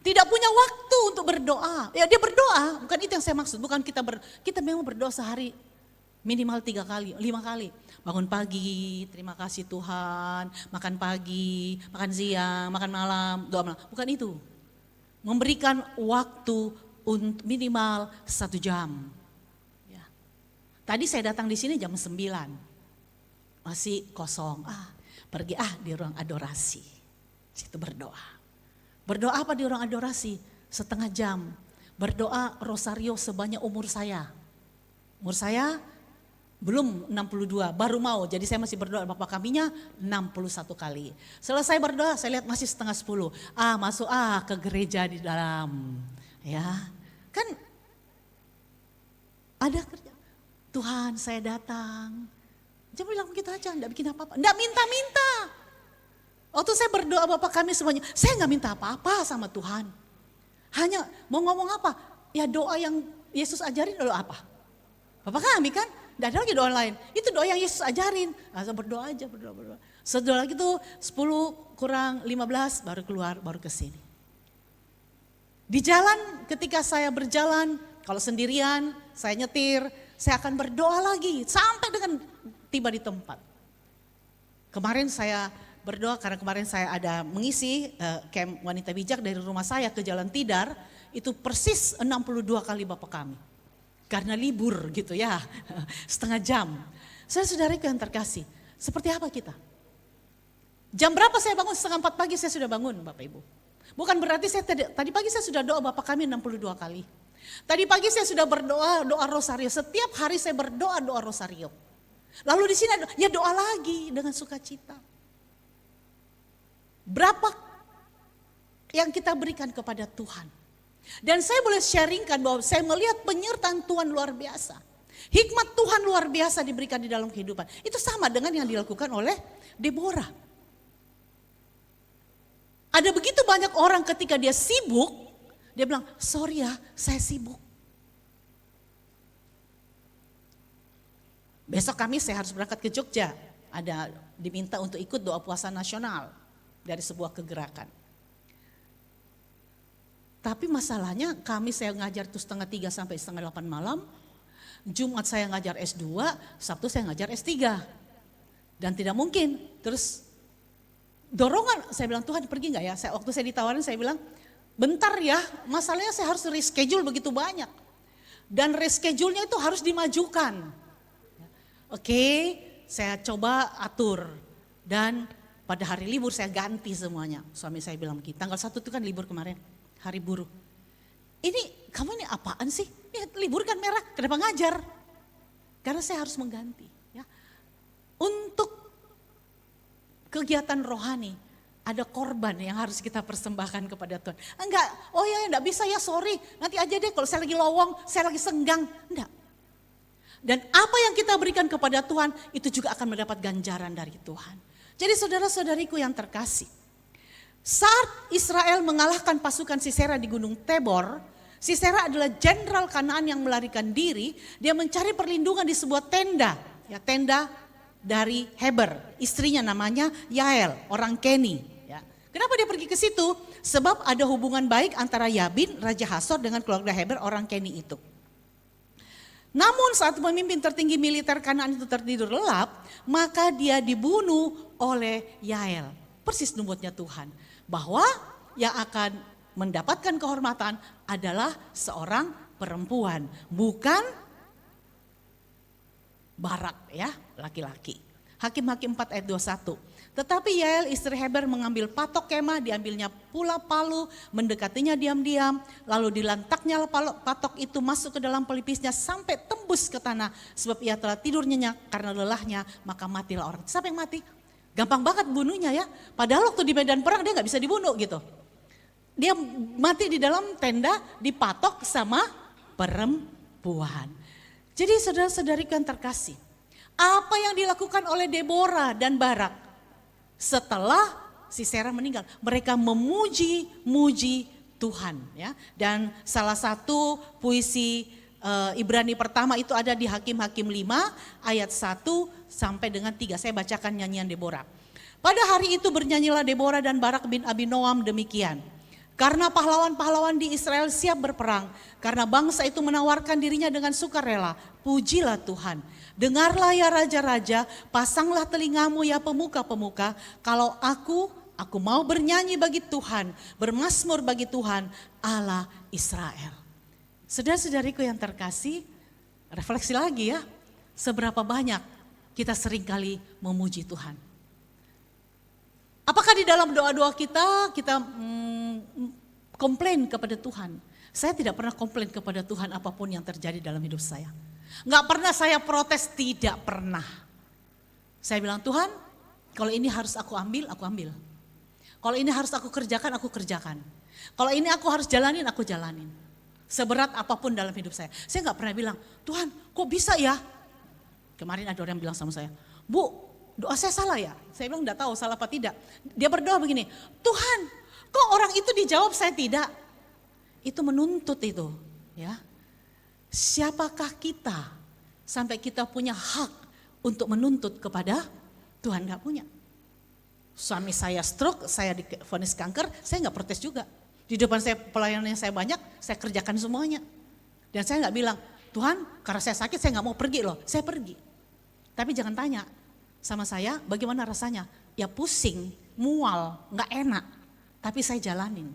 tidak punya waktu untuk berdoa. Ya dia berdoa, bukan itu yang saya maksud. Bukan kita memang berdoa sehari minimal 3 kali, 5 kali. Bangun pagi, terima kasih Tuhan. Makan pagi, makan siang, makan malam, doa malam. Bukan itu. Memberikan waktu untuk minimal 1 jam. Ya. Tadi saya datang di sini jam 9. Masih kosong. Pergi di ruang adorasi. Situ berdoa. Berdoa apa di ruang adorasi? Setengah jam. Berdoa rosario sebanyak umur saya. Umur saya belum 62, baru mau. Jadi saya masih berdoa Bapak kaminya 61 kali. Selesai berdoa saya lihat masih setengah 10. Masuk ke gereja di dalam. Ya, kan ada kerja. Tuhan saya datang. Jangan bilang begitu aja, enggak bikin apa-apa. Enggak minta-minta. Waktu saya berdoa Bapak kami semuanya, saya enggak minta apa-apa sama Tuhan. Hanya mau ngomong apa? Ya doa yang Yesus ajarin doa apa? Bapak kami kan, enggak ada lagi doa lain. Itu doa yang Yesus ajarin. Saya berdoa aja, berdoa. Setelah itu 10 kurang 15 baru keluar, baru ke sini. Di jalan ketika saya berjalan, kalau sendirian, saya nyetir, saya akan berdoa lagi sampai dengan tiba di tempat. Kemarin saya berdoa karena kemarin saya ada mengisi camp wanita bijak dari rumah saya ke Jalan Tidar, itu persis 62 kali Bapak kami. Karena libur gitu ya, setengah jam. Saudara-saudariku yang terkasih, seperti apa kita? Jam berapa saya bangun? 3:30 pagi saya sudah bangun Bapak Ibu. Bukan berarti saya tadi pagi saya sudah doa Bapak kami 62 kali. Tadi pagi saya sudah berdoa, doa rosario. Setiap hari saya berdoa, doa rosario. Lalu di sini ya doa lagi dengan sukacita. Berapa yang kita berikan kepada Tuhan. Dan saya boleh sharingkan bahwa saya melihat penyertaan Tuhan luar biasa. Hikmat Tuhan luar biasa diberikan di dalam kehidupan. Itu sama dengan yang dilakukan oleh Deborah. Ada begitu banyak orang ketika dia sibuk, dia bilang, sorry ya saya sibuk. Besok Kamis saya harus berangkat ke Jogja. Ada diminta untuk ikut doa puasa nasional dari sebuah kegerakan. Tapi masalahnya Kamis saya ngajar itu 2:30 sampai 7:30 malam. Jumat saya ngajar S2, Sabtu saya ngajar S3. Dan tidak mungkin. Terus dorongan, saya bilang Tuhan pergi gak ya? Waktu saya ditawarin saya bilang, bentar ya, masalahnya saya harus reschedule begitu banyak. Dan reschedule-nya itu harus dimajukan. Oke, saya coba atur. Dan pada hari libur saya ganti semuanya. Suami saya bilang begitu, tanggal 1 itu kan libur kemarin, hari buruh. Ini, kamu ini apaan sih? Ini libur kan merah, kenapa ngajar? Karena saya harus mengganti. Ya. Untuk kegiatan rohani, ada korban yang harus kita persembahkan kepada Tuhan. Enggak, oh ya enggak bisa ya sorry, nanti aja deh kalau saya lagi lowong, saya lagi senggang. Enggak. Dan apa yang kita berikan kepada Tuhan, itu juga akan mendapat ganjaran dari Tuhan. Jadi saudara-saudariku yang terkasih, saat Israel mengalahkan pasukan Sisera di Gunung Tabor, Sisera adalah jenderal Kanaan yang melarikan diri, dia mencari perlindungan di sebuah tenda, ya tenda dari Heber, istrinya namanya Yael, orang Keni. Ya. Kenapa dia pergi ke situ? Sebab ada hubungan baik antara Yabin, Raja Hasor dengan keluarga Heber orang Keni itu. Namun saat pemimpin tertinggi militer Kanaan itu tertidur lelap, maka dia dibunuh oleh Yael. Persis nubuatnya Tuhan, bahwa yang akan mendapatkan kehormatan adalah seorang perempuan, bukan Barak ya, laki-laki. Hakim-Hakim 4 ayat 21. Tetapi Yael istri Heber mengambil patok kemah, diambilnya pula palu, mendekatinya diam-diam, lalu dilantaknya patok itu masuk ke dalam pelipisnya sampai tembus ke tanah, sebab ia telah tidur nyenyak karena lelahnya, maka matilah orang. Siapa yang mati? Gampang banget bunuhnya ya, padahal waktu di medan perang dia gak bisa dibunuh gitu. Dia mati di dalam tenda, dipatok sama perempuan. Jadi saudara-saudariku yang terkasih, apa yang dilakukan oleh Deborah dan Barak setelah Sisera meninggal, mereka memuji Tuhan ya. Dan salah satu puisi Ibrani pertama itu ada di Hakim-Hakim 5 ayat 1 sampai dengan 3. Saya bacakan nyanyian Deborah. Pada hari itu bernyanyilah Deborah dan Barak bin Abinoam demikian. Karena pahlawan-pahlawan di Israel siap berperang, karena bangsa itu menawarkan dirinya dengan sukarela, pujilah Tuhan. Dengarlah ya raja-raja, pasanglah telingamu ya pemuka-pemuka, kalau aku mau bernyanyi bagi Tuhan, bermazmur bagi Tuhan, Allah Israel. Saudara-saudariku yang terkasih, refleksi lagi ya, seberapa banyak kita seringkali memuji Tuhan. Apakah di dalam doa-doa kita komplain kepada Tuhan? Saya tidak pernah komplain kepada Tuhan apapun yang terjadi dalam hidup saya. Enggak pernah saya protes, tidak pernah. Saya bilang, Tuhan kalau ini harus aku ambil, aku ambil. Kalau ini harus aku kerjakan, aku kerjakan. Kalau ini aku harus jalanin, aku jalanin. Seberat apapun dalam hidup saya. Saya enggak pernah bilang, Tuhan kok bisa ya? Kemarin ada orang yang bilang sama saya, Bu, doa saya salah ya? Saya bilang enggak tahu salah apa tidak. Dia berdoa begini, Tuhan kok orang itu dijawab saya tidak? Itu menuntut itu ya. Siapakah kita sampai kita punya hak untuk menuntut kepada Tuhan? Enggak punya. Suami saya stroke, saya divonis kanker, saya enggak protes juga. Di depan saya pelayanan yang saya banyak, saya kerjakan semuanya. Dan saya enggak bilang, Tuhan karena saya sakit saya enggak mau pergi loh, saya pergi. Tapi jangan tanya sama saya bagaimana rasanya. ya pusing, mual, nggak enak, tapi saya jalanin.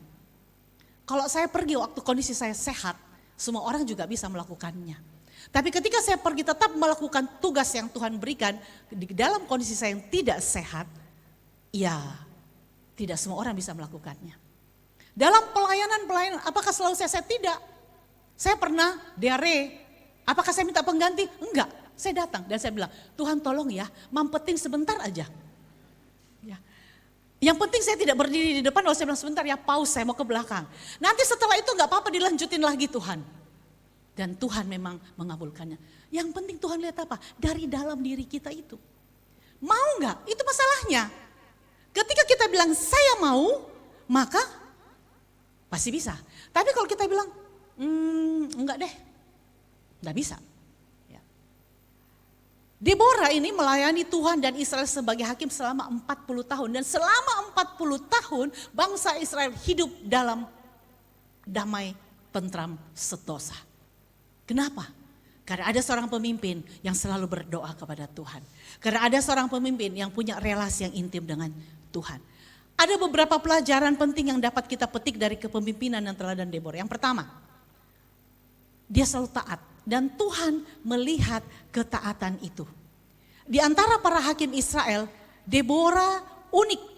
Kalau saya pergi waktu kondisi saya sehat, semua orang juga bisa melakukannya. Tapi ketika saya pergi tetap melakukan tugas yang Tuhan berikan di dalam kondisi saya yang tidak sehat, ya tidak semua orang bisa melakukannya. Dalam pelayanan, apakah selalu saya sehat? Tidak. Saya pernah diare, apakah saya minta pengganti? Enggak, saya datang dan saya bilang, Tuhan tolong ya, mampetin sebentar aja. Ya. Yang penting saya tidak berdiri di depan, lalu saya bilang sebentar ya, pause, saya mau ke belakang. Nanti setelah itu enggak apa-apa, dilanjutin lagi Tuhan. Dan Tuhan memang mengabulkannya. Yang penting Tuhan lihat apa? Dari dalam diri kita itu. Mau enggak? Itu masalahnya. Ketika kita bilang saya mau, maka pasti bisa. Tapi kalau kita bilang, enggak deh, enggak bisa. Ya. Deborah ini melayani Tuhan dan Israel sebagai hakim selama 40 tahun. Dan selama 40 tahun bangsa Israel hidup dalam damai, tentram, sentosa. Kenapa? Karena ada seorang pemimpin yang selalu berdoa kepada Tuhan. Karena ada seorang pemimpin yang punya relasi yang intim dengan Tuhan. Ada beberapa pelajaran penting yang dapat kita petik dari kepemimpinan dan teladan Deborah. Yang pertama, dia selalu taat dan Tuhan melihat ketaatan itu. Di antara para hakim Israel, Deborah unik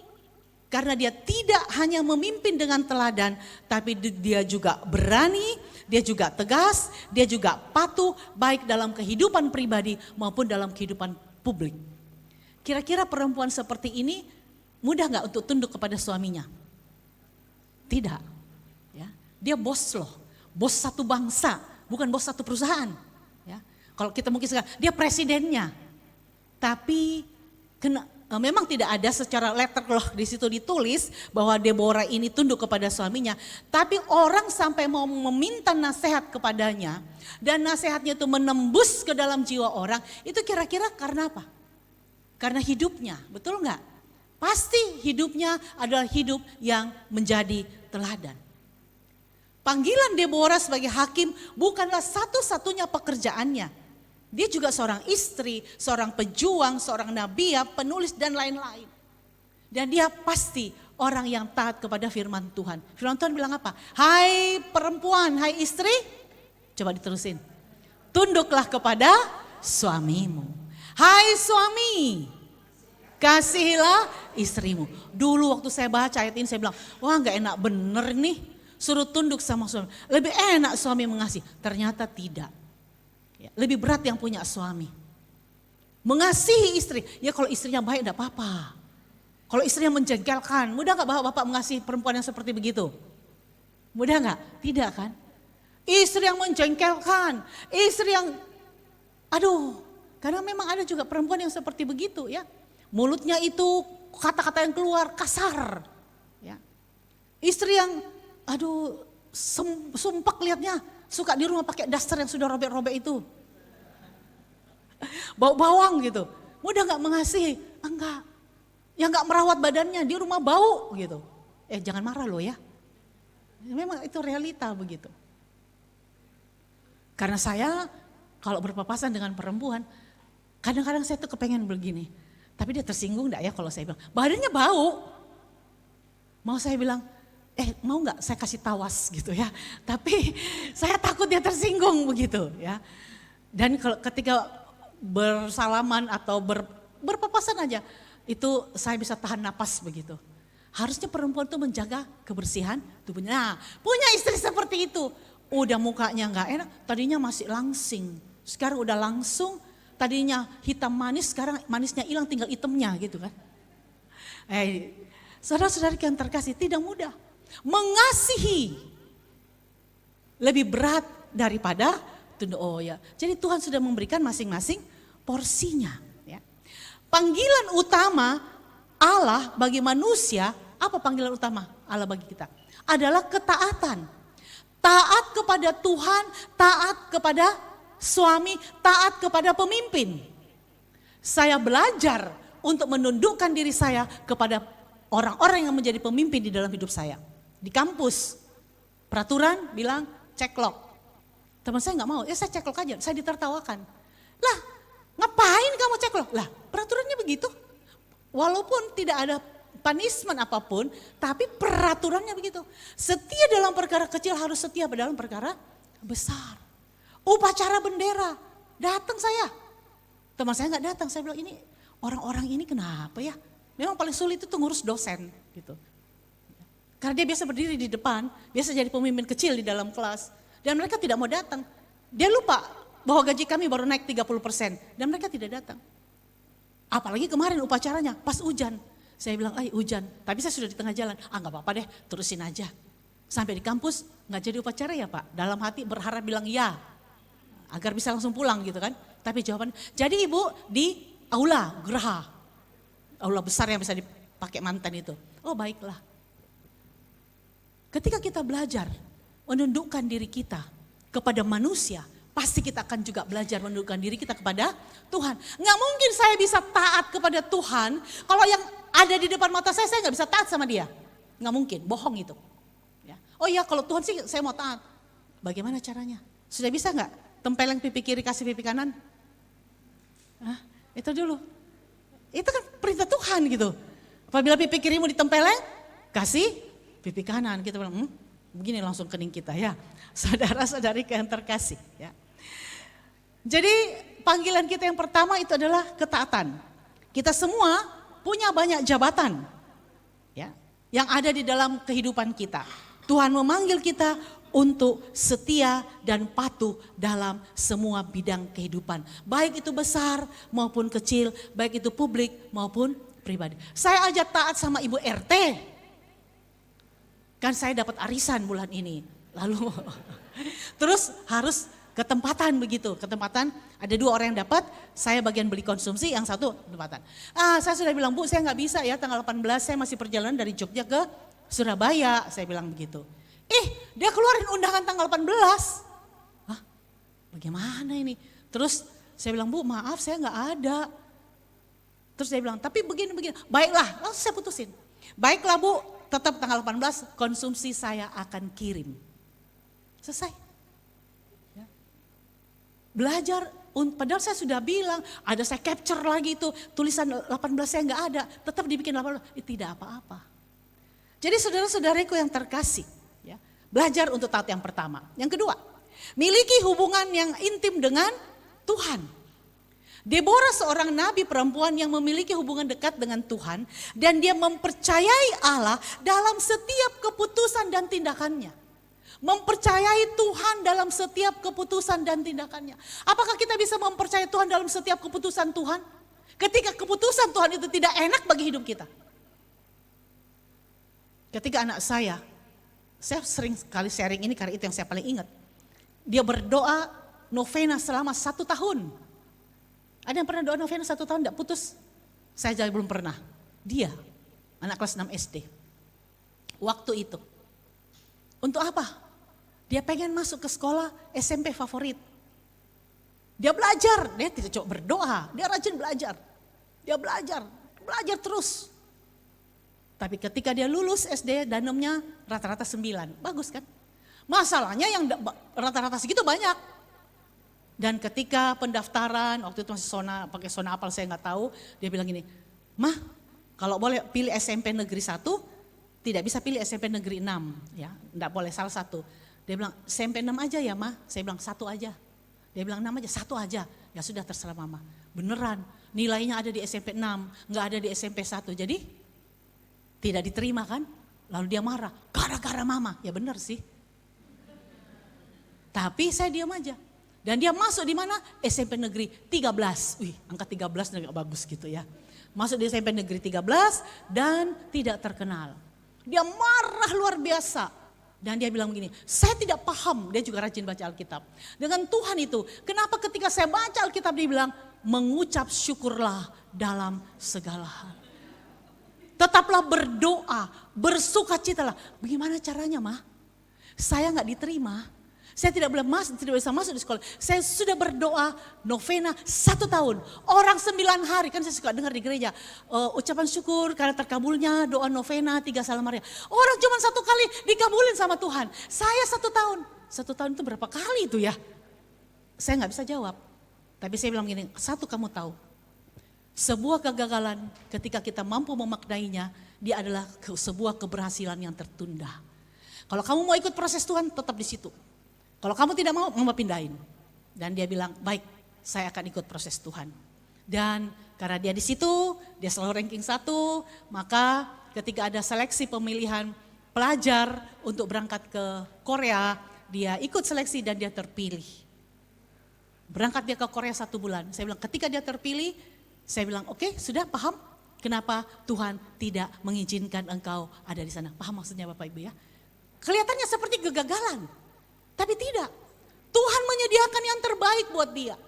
karena dia tidak hanya memimpin dengan teladan, tapi dia juga berani, dia juga tegas, dia juga patuh baik dalam kehidupan pribadi maupun dalam kehidupan publik. Kira-kira perempuan seperti ini mudah gak untuk tunduk kepada suaminya? Tidak. Ya. Dia bos loh, bos satu bangsa, bukan bos satu perusahaan. Ya. Kalau kita mungkin sekarang, dia presidennya. Tapi memang tidak ada secara letter loh di situ ditulis bahwa Deborah ini tunduk kepada suaminya. Tapi orang sampai mau meminta nasihat kepadanya dan nasihatnya itu menembus ke dalam jiwa orang. Itu kira-kira karena apa? Karena hidupnya, betul nggak? Pasti hidupnya adalah hidup yang menjadi teladan. Panggilan Deborah sebagai hakim bukanlah satu-satunya pekerjaannya. Dia juga seorang istri, seorang pejuang, seorang nabiya, penulis dan lain-lain. Dan dia pasti orang yang taat kepada firman Tuhan. Firman Tuhan bilang apa? Hai perempuan, hai istri, coba diterusin. Tunduklah kepada suamimu. Hai suami, kasihilah istrimu. Dulu waktu saya baca ayat ini saya bilang, wah gak enak bener nih. Suruh tunduk sama suami. Lebih enak suami mengasihi. Ternyata tidak. Lebih berat yang punya suami. Mengasihi istri. Ya kalau istrinya baik enggak apa-apa. Kalau istrinya menjengkelkan, mudah enggak bapak mengasihi perempuan yang seperti begitu? Mudah enggak? Tidak kan? Istri yang menjengkelkan, istri yang karena memang ada juga perempuan yang seperti begitu ya. Mulutnya itu kata-kata yang keluar kasar. Ya. Istri yang sumpek liatnya. Suka di rumah pakai daster yang sudah robek-robek itu. Bau bawang gitu. Mudah gak mengasihi? Enggak. Yang gak merawat badannya di rumah bau gitu. Jangan marah loh ya. Memang itu realita begitu. Karena saya kalau berpapasan dengan perempuan, kadang-kadang saya tuh kepengen begini. Tapi dia tersinggung enggak ya kalau saya bilang, badannya bau. Mau saya bilang, mau nggak saya kasih tawas gitu ya. Tapi saya takut dia tersinggung begitu ya. Dan ketika bersalaman atau berpapasan aja, itu saya bisa tahan napas begitu. Harusnya perempuan tuh menjaga kebersihan tubuhnya. Nah, punya istri seperti itu. Udah mukanya nggak enak, tadinya masih langsing. Sekarang udah langsung, tadinya hitam manis, sekarang manisnya hilang tinggal hitamnya gitu kan. Saudara-saudari yang terkasih, tidak mudah. Mengasihi lebih berat daripada tunduk. Jadi Tuhan sudah memberikan masing-masing porsinya. Ya. Panggilan utama Allah bagi manusia, apa panggilan utama Allah bagi kita? Adalah ketaatan. Taat kepada Tuhan, taat kepada suami, taat kepada pemimpin. Saya belajar untuk menundukkan diri saya kepada orang-orang yang menjadi pemimpin di dalam hidup saya. Di kampus, peraturan bilang ceklok. Teman saya nggak mau, saya ceklok aja, saya ditertawakan. Lah, ngapain kamu ceklok? Lah, peraturannya begitu. Walaupun tidak ada punishment apapun, tapi peraturannya begitu. Setia dalam perkara kecil harus setia dalam perkara besar. Upacara bendera, datang saya. Teman saya nggak datang, saya bilang ini orang-orang ini kenapa ya? Memang paling sulit itu ngurus dosen gitu. Karena dia biasa berdiri di depan, biasa jadi pemimpin kecil di dalam kelas. Dan mereka tidak mau datang. Dia lupa bahwa gaji kami baru naik 30% dan mereka tidak datang. Apalagi kemarin upacaranya pas hujan. Saya bilang, hujan, tapi saya sudah di tengah jalan. Nggak apa-apa deh, terusin aja. Sampai di kampus nggak jadi upacara ya Pak. Dalam hati berharap bilang ya, agar bisa langsung pulang gitu kan. Tapi jawaban, jadi Ibu di aula geraha. Aula besar yang bisa dipakai mantan itu. Oh baiklah. Ketika kita belajar menundukkan diri kita kepada manusia, pasti kita akan juga belajar menundukkan diri kita kepada Tuhan. Nggak mungkin saya bisa taat kepada Tuhan kalau yang ada di depan mata saya nggak bisa taat sama dia. Nggak mungkin, bohong itu. Ya. Oh iya kalau Tuhan sih saya mau taat. Bagaimana caranya? Sudah bisa nggak tempeleng pipi kiri kasih pipi kanan? Itu dulu. Itu kan perintah Tuhan gitu. Apabila pipi kirimu ditempeleng, kasih pipi kanan. Kita bilang, begini langsung kening kita ya. Saudara-saudari yang terkasih ya. Jadi panggilan kita yang pertama itu adalah ketaatan. Kita semua punya banyak jabatan ya, yang ada di dalam kehidupan kita. Tuhan memanggil kita untuk setia dan patuh dalam semua bidang kehidupan. Baik itu besar maupun kecil, baik itu publik maupun pribadi. Saya aja taat sama Ibu RT. Kan saya dapat arisan bulan ini. Lalu terus harus ketempatan begitu. Ketempatan ada 2 orang yang dapat, saya bagian beli konsumsi, yang satu ketempatan. Saya sudah bilang, Bu saya nggak bisa ya tanggal 18 saya masih perjalanan dari Jogja ke Surabaya. Saya bilang begitu. Dia keluarin undangan tanggal 18. Bagaimana ini? Terus saya bilang, Bu maaf saya nggak ada. Terus dia bilang, tapi begini-begini. Baiklah, langsung saya putusin. Baiklah Bu, tetap tanggal 18 konsumsi saya akan kirim. Selesai. Ya. Belajar, padahal saya sudah bilang, ada saya capture lagi itu, tulisan 18 saya nggak ada, tetap dibikin 18, tidak apa-apa. Jadi saudara-saudariku yang terkasih, ya, belajar untuk taat yang pertama. Yang kedua, miliki hubungan yang intim dengan Tuhan. Deborah seorang nabi perempuan yang memiliki hubungan dekat dengan Tuhan dan dia mempercayai Allah dalam setiap keputusan dan tindakannya. Mempercayai Tuhan dalam setiap keputusan dan tindakannya. Apakah kita bisa mempercayai Tuhan dalam setiap keputusan Tuhan? Ketika keputusan Tuhan itu tidak enak bagi hidup kita. Ketika anak saya sering sekali sharing ini karena itu yang saya paling ingat. Dia berdoa novena selama 1 tahun. Ada yang pernah doa novena 1 tahun tidak putus? Saya jadi belum pernah. Dia, anak kelas 6 SD. Waktu itu. Untuk apa? Dia pengen masuk ke sekolah SMP favorit. Dia belajar, dia tidak cuma berdoa, dia rajin belajar. Dia belajar terus. Tapi ketika dia lulus SD, danemnya rata-rata 9. Bagus kan? Masalahnya yang rata-rata segitu banyak. Dan ketika pendaftaran, waktu itu masih pakai zona apal saya nggak tahu, dia bilang gini, "Mah, kalau boleh pilih SMP negeri 1, tidak bisa pilih SMP negeri 6, ya, enggak boleh salah satu." Dia bilang, "SMP 6 aja ya, Mah." Saya bilang, "1 aja." Dia bilang, "6 aja, 1 aja." Ya sudah terserah Mama. Beneran, nilainya ada di SMP 6, nggak ada di SMP 1. Jadi tidak diterima kan? Lalu dia marah, gara-gara Mama. Ya benar sih. Tapi saya diam aja. Dan dia masuk di mana? SMP negeri 13. Wih, angka 13 agak bagus gitu ya. Masuk di SMP negeri 13 dan tidak terkenal. Dia marah luar biasa. Dan dia bilang begini, saya tidak paham, dia juga rajin baca Alkitab. Dengan Tuhan itu, kenapa ketika saya baca Alkitab dia bilang, mengucap syukurlah dalam segala hal. Tetaplah berdoa, bersukacitalah. Bagaimana caranya Mah? Saya nggak diterima. Saya tidak bisa masuk di sekolah. Saya sudah berdoa novena 1 tahun. Orang 9 hari, kan saya suka dengar di gereja. Ucapan syukur karena terkabulnya doa novena 3 Salam Maria. Orang cuma 1 kali dikabulin sama Tuhan. Saya 1 tahun. 1 tahun itu berapa kali itu ya? Saya nggak bisa jawab. Tapi saya bilang gini, satu kamu tahu. Sebuah kegagalan ketika kita mampu memaknainya, dia adalah sebuah keberhasilan yang tertunda. Kalau kamu mau ikut proses Tuhan, tetap di situ. Kalau kamu tidak mau, mama pindahin. Dan dia bilang, baik, saya akan ikut proses Tuhan. Dan karena dia di situ, dia selalu ranking 1, maka ketika ada seleksi pemilihan pelajar untuk berangkat ke Korea, dia ikut seleksi dan dia terpilih. Berangkat dia ke Korea 1 bulan. Saya bilang, ketika dia terpilih, saya bilang, oke, sudah paham kenapa Tuhan tidak mengizinkan engkau ada di sana. Paham maksudnya Bapak Ibu ya? Kelihatannya seperti kegagalan, tapi tidak. Tuhan menyediakan yang terbaik buat dia.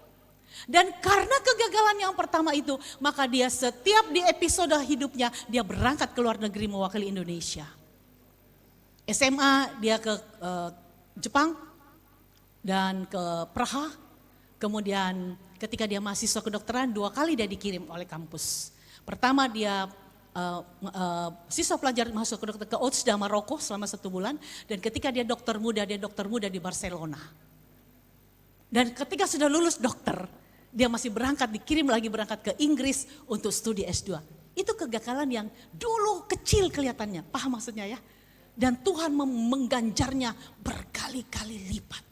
Dan karena kegagalan yang pertama itu, maka dia setiap di episode hidupnya, dia berangkat ke luar negeri mewakili Indonesia. SMA dia ke Jepang dan ke Praha. Kemudian ketika dia mahasiswa kedokteran 2 kali dia dikirim oleh kampus. Pertama dia siswa pelajar mahasiswa kedokteran ke Oujda, Maroko selama 1 bulan. Dan ketika dia dokter muda di Barcelona. Dan ketika sudah lulus dokter, dia masih dikirim lagi berangkat ke Inggris untuk studi S2. Itu kegagalan yang dulu kecil kelihatannya, paham maksudnya ya? Dan Tuhan mengganjarnya berkali-kali lipat.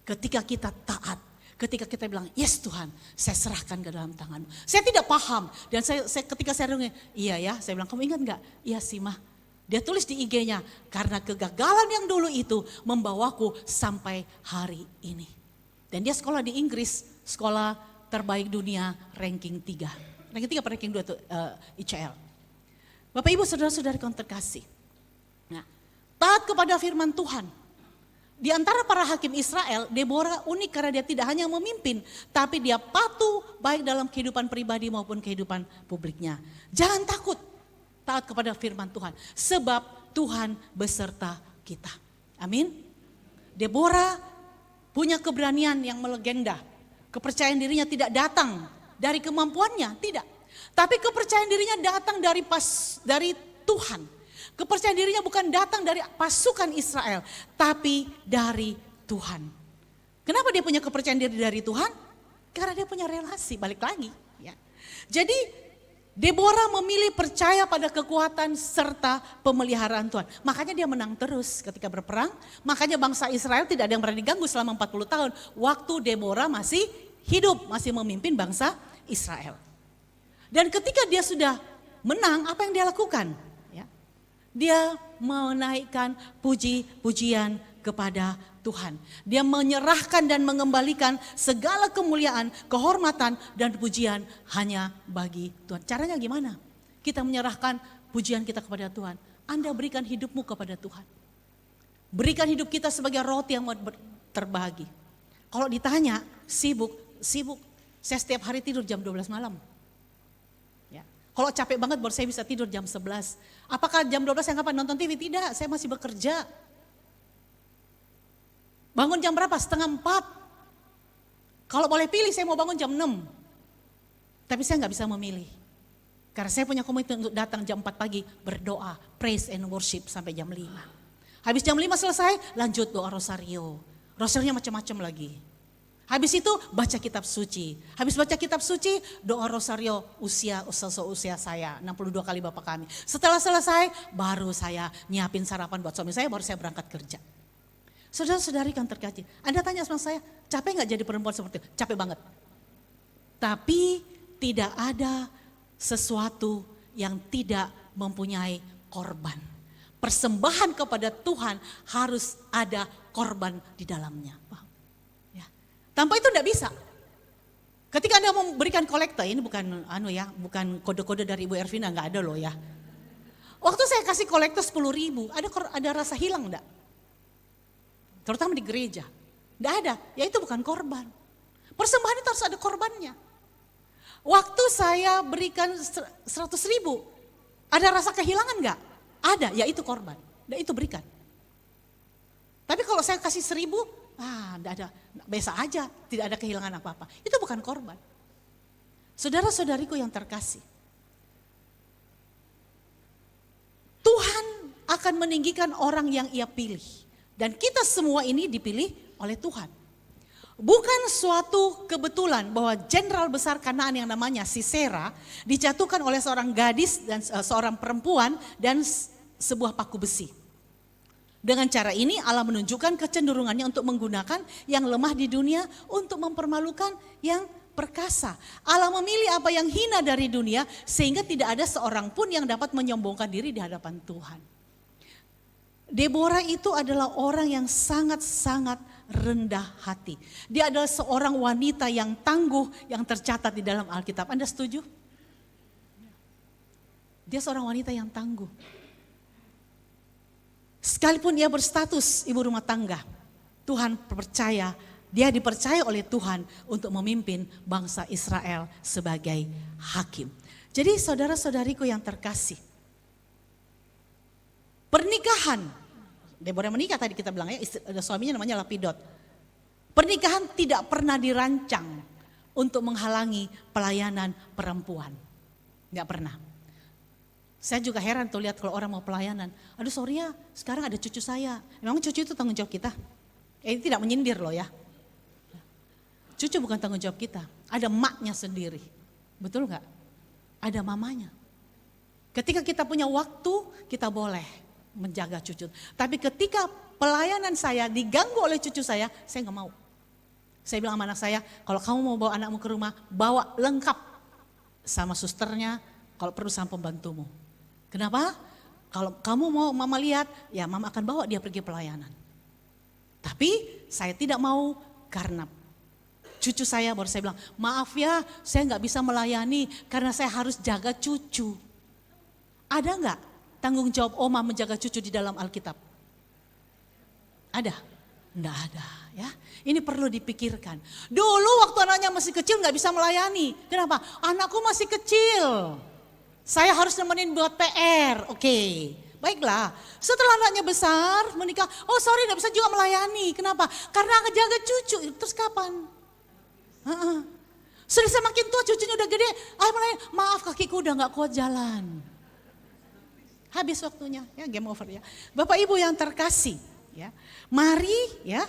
Ketika kita taat, ketika kita bilang, yes Tuhan, saya serahkan ke dalam tangan-Mu. Saya tidak paham, dan ketika saya renungin, iya ya, saya bilang, kamu ingat gak? Iya sih mah. Dia tulis di IG-nya, karena kegagalan yang dulu itu membawaku sampai hari ini. Dan dia sekolah di Inggris, sekolah terbaik dunia, ranking 3. Ranking 3 atau ranking 2 itu ICL. Bapak Ibu saudara-saudari yang terkasih. Nah, taat kepada firman Tuhan. Di antara para hakim Israel, Deborah unik karena dia tidak hanya memimpin, tapi dia patuh baik dalam kehidupan pribadi maupun kehidupan publiknya. Jangan takut, taat kepada firman Tuhan, sebab Tuhan beserta kita. Amin. Deborah punya keberanian yang melegenda. Kepercayaan dirinya tidak datang dari kemampuannya, tidak. Tapi kepercayaan dirinya datang dari Tuhan. Kepercayaan dirinya bukan datang dari pasukan Israel, tapi dari Tuhan. Kenapa dia punya kepercayaan diri dari Tuhan? Karena dia punya relasi, balik lagi. Ya. Jadi Deborah memilih percaya pada kekuatan serta pemeliharaan Tuhan. Makanya dia menang terus ketika berperang. Makanya bangsa Israel tidak ada yang berani ganggu selama 40 tahun. Waktu Deborah masih hidup, masih memimpin bangsa Israel. Dan ketika dia sudah menang, apa yang dia lakukan? Dia menaikkan puji-pujian kepada Tuhan. Dia menyerahkan dan mengembalikan segala kemuliaan, kehormatan dan pujian hanya bagi Tuhan. Caranya gimana? Kita menyerahkan pujian kita kepada Tuhan. Anda berikan hidupmu kepada Tuhan. Berikan hidup kita sebagai roti yang terbagi. Kalau ditanya sibuk. Saya setiap hari tidur jam 12 malam. Kalau capek banget baru saya bisa tidur jam 11. Apakah jam 12 saya kapan nonton TV? Tidak, saya masih bekerja. Bangun jam berapa? 3:30. Kalau boleh pilih saya mau bangun jam 6. Tapi saya nggak bisa memilih. Karena saya punya komitmen untuk datang jam 4 pagi berdoa, praise and worship sampai jam 5. Habis jam 5 selesai lanjut doa rosario. Rosarionya macam-macam lagi. Habis itu baca kitab suci. Habis baca kitab suci, doa rosario usia saya, 62 kali Bapa Kami. Setelah selesai, baru saya nyiapin sarapan buat suami saya, baru saya berangkat kerja. Saudara-saudari kan terkasih, Anda tanya sama saya, capek gak jadi perempuan seperti itu? Capek banget. Tapi tidak ada sesuatu yang tidak mempunyai korban. Persembahan kepada Tuhan harus ada korban di dalamnya. Tanpa itu tidak bisa. Ketika Anda memberikan kolektor, ini bukan bukan kode-kode dari Ibu Ervina, enggak ada loh ya. Waktu saya kasih kolektor 10.000, ada rasa hilang enggak? Terutama di gereja. Enggak ada, ya itu bukan korban. Persembahan itu harus ada korbannya. Waktu saya berikan 100.000, ada rasa kehilangan enggak? Ada, ya itu korban. Dan itu berikan. Tapi kalau saya kasih 1.000, enggak ada, biasa aja, tidak ada kehilangan apa-apa. Itu bukan korban. Saudara-saudariku yang terkasih, Tuhan akan meninggikan orang yang Ia pilih. Dan kita semua ini dipilih oleh Tuhan. Bukan suatu kebetulan bahwa jenderal besar Kanaan yang namanya Sisera dijatuhkan oleh seorang gadis dan seorang perempuan dan sebuah paku besi. Dengan cara ini Allah menunjukkan kecenderungannya untuk menggunakan yang lemah di dunia untuk mempermalukan yang perkasa. Allah memilih apa yang hina dari dunia sehingga tidak ada seorang pun yang dapat menyombongkan diri di hadapan Tuhan. Deborah itu adalah orang yang sangat-sangat rendah hati. Dia adalah seorang wanita yang tangguh yang tercatat di dalam Alkitab. Anda setuju? Dia seorang wanita yang tangguh. Sekalipun dia berstatus ibu rumah tangga, Tuhan percaya, dia dipercaya oleh Tuhan untuk memimpin bangsa Israel sebagai hakim. Jadi saudara-saudariku yang terkasih, pernikahan, Deborah menikah tadi kita bilang ya, suaminya namanya Lapidot. Pernikahan tidak pernah dirancang untuk menghalangi pelayanan perempuan. Enggak pernah. Saya juga heran tuh lihat kalau orang mau pelayanan. Aduh sorry ya, sekarang ada cucu saya. Memang cucu itu tanggung jawab kita? Ini tidak menyindir loh ya. Cucu bukan tanggung jawab kita. Ada maknya sendiri. Betul enggak? Ada mamanya. Ketika kita punya waktu, kita boleh menjaga cucu. Tapi ketika pelayanan saya diganggu oleh cucu saya nggak mau. Saya bilang sama anak saya, kalau kamu mau bawa anakmu ke rumah, bawa lengkap sama susternya, kalau perlu sama pembantumu. Kenapa? Kalau kamu mau mama lihat, ya mama akan bawa dia pergi pelayanan. Tapi saya tidak mau karena cucu saya, baru saya bilang, maaf ya saya nggak bisa melayani karena saya harus jaga cucu. Ada nggak tanggung jawab oma menjaga cucu di dalam Alkitab? Ada? Enggak ada ya. Ini perlu dipikirkan. Dulu waktu anaknya masih kecil nggak bisa melayani. Kenapa? Anakku masih kecil. Saya harus nemenin buat PR. Oke. Baiklah. Setelah anaknya besar menikah. Oh sorry nggak bisa juga melayani. Kenapa? Karena ngejaga cucu. Terus kapan? Sudah semakin tua cucunya udah gede. Melayani. Maaf kakiku udah nggak kuat jalan. Habis waktunya, ya game over ya. Bapak Ibu yang terkasih, ya, mari ya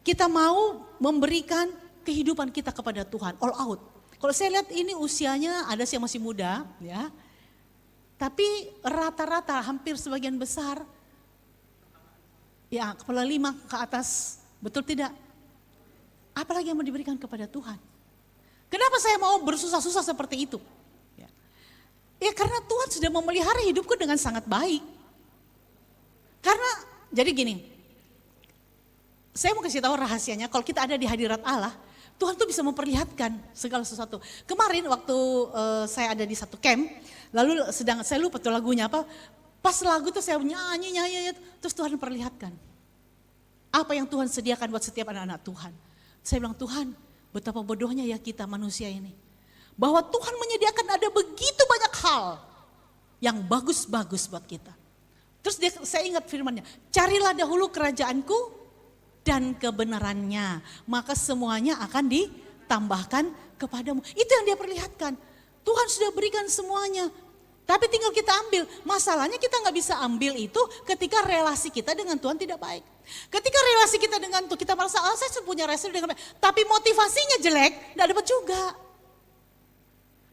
kita mau memberikan kehidupan kita kepada Tuhan, all out. Kalau saya lihat ini usianya ada sih yang masih muda, ya, tapi rata-rata hampir sebagian besar, ya kepala 5 ke atas, betul tidak? Apalagi yang mau diberikan kepada Tuhan? Kenapa saya mau bersusah-susah seperti itu? Ya karena Tuhan sudah memelihara hidupku dengan sangat baik. Karena jadi gini, saya mau kasih tahu rahasianya, kalau kita ada di hadirat Allah, Tuhan tuh bisa memperlihatkan segala sesuatu. Kemarin waktu saya ada di satu camp, lalu saya lupa tuh lagunya apa, pas lagu tuh saya nyanyi, terus Tuhan memperlihatkan. Apa yang Tuhan sediakan buat setiap anak-anak Tuhan. Saya bilang, Tuhan betapa bodohnya ya kita manusia ini. Bahwa Tuhan menyediakan ada begitu banyak hal yang bagus-bagus buat kita. Terus saya ingat firman-Nya, carilah dahulu kerajaanku dan kebenarannya, maka semuanya akan ditambahkan kepadamu. Itu yang dia perlihatkan. Tuhan sudah berikan semuanya, tapi tinggal kita ambil. Masalahnya kita nggak bisa ambil itu ketika relasi kita dengan Tuhan tidak baik. Ketika relasi kita dengan Tuhan, kita merasa, saya punya relasi dengan baik, tapi motivasinya jelek, nggak dapat juga.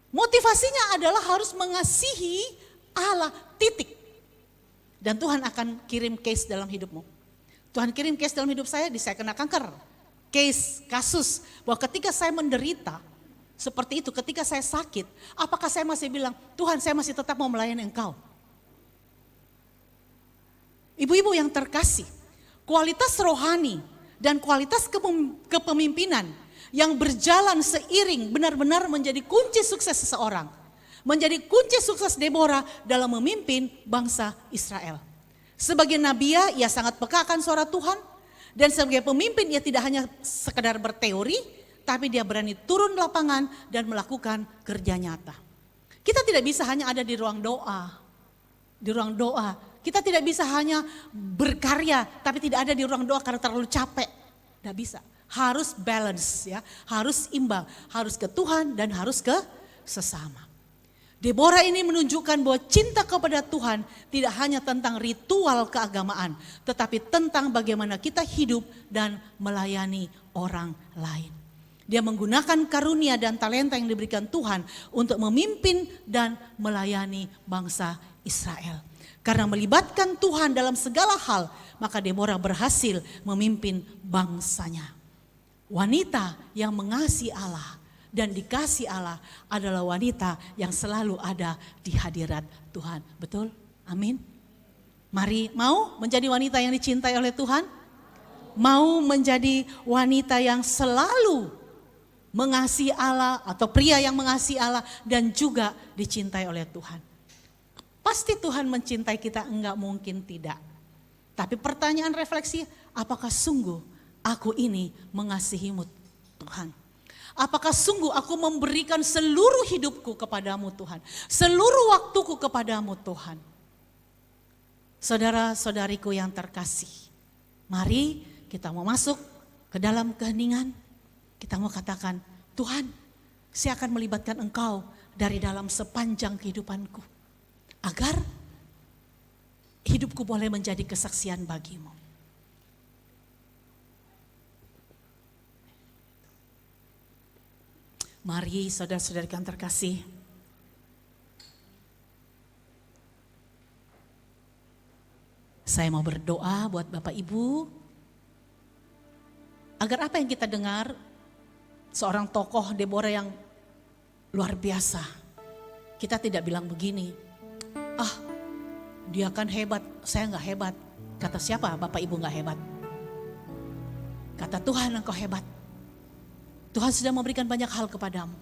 Motivasinya adalah harus mengasihi Allah, titik. Dan Tuhan akan kirim case dalam hidupmu. Tuhan kirim case dalam hidup saya, saya kena kanker. Case, kasus, bahwa ketika saya menderita, seperti itu, ketika saya sakit, apakah saya masih bilang, Tuhan saya masih tetap mau melayani Engkau? Ibu-ibu yang terkasih, kualitas rohani dan kualitas kepemimpinan yang berjalan seiring benar-benar menjadi kunci sukses seseorang. Menjadi kunci sukses Deborah dalam memimpin bangsa Israel. Sebagai nabiya, ia sangat peka akan suara Tuhan. Dan sebagai pemimpin, ia tidak hanya sekedar berteori, tapi dia berani turun lapangan dan melakukan kerja nyata. Kita tidak bisa hanya ada di ruang doa. Di ruang doa. Kita tidak bisa hanya berkarya, tapi tidak ada di ruang doa karena terlalu capek. Tidak bisa. Harus balance ya, harus imbang, harus ke Tuhan dan harus ke sesama. Deborah ini menunjukkan bahwa cinta kepada Tuhan tidak hanya tentang ritual keagamaan, tetapi tentang bagaimana kita hidup dan melayani orang lain. Dia menggunakan karunia dan talenta yang diberikan Tuhan untuk memimpin dan melayani bangsa Israel. Karena melibatkan Tuhan dalam segala hal, maka Deborah berhasil memimpin bangsanya. Wanita yang mengasihi Allah dan dikasih Allah adalah wanita yang selalu ada di hadirat Tuhan. Betul? Amin. Mari, mau menjadi wanita yang dicintai oleh Tuhan? Mau menjadi wanita yang selalu mengasihi Allah atau pria yang mengasihi Allah dan juga dicintai oleh Tuhan. Pasti Tuhan mencintai kita, enggak mungkin tidak. Tapi pertanyaan refleksi, apakah sungguh aku ini mengasihimu Tuhan? Apakah sungguh aku memberikan seluruh hidupku kepadamu Tuhan? Seluruh waktuku kepadamu Tuhan? Saudara-saudariku yang terkasih, mari kita mau masuk ke dalam keheningan. Kita mau katakan, Tuhan, saya akan melibatkan Engkau dari dalam sepanjang kehidupanku. Agar hidupku boleh menjadi kesaksian bagimu. Mari saudara-saudari yang terkasih. Saya mau berdoa buat Bapak Ibu. Agar apa yang kita dengar, seorang tokoh Deborah yang luar biasa. Kita tidak bilang begini, dia kan hebat, saya gak hebat. Kata siapa? Bapak Ibu gak hebat. Kata Tuhan, engkau hebat. Tuhan sudah memberikan banyak hal kepadamu.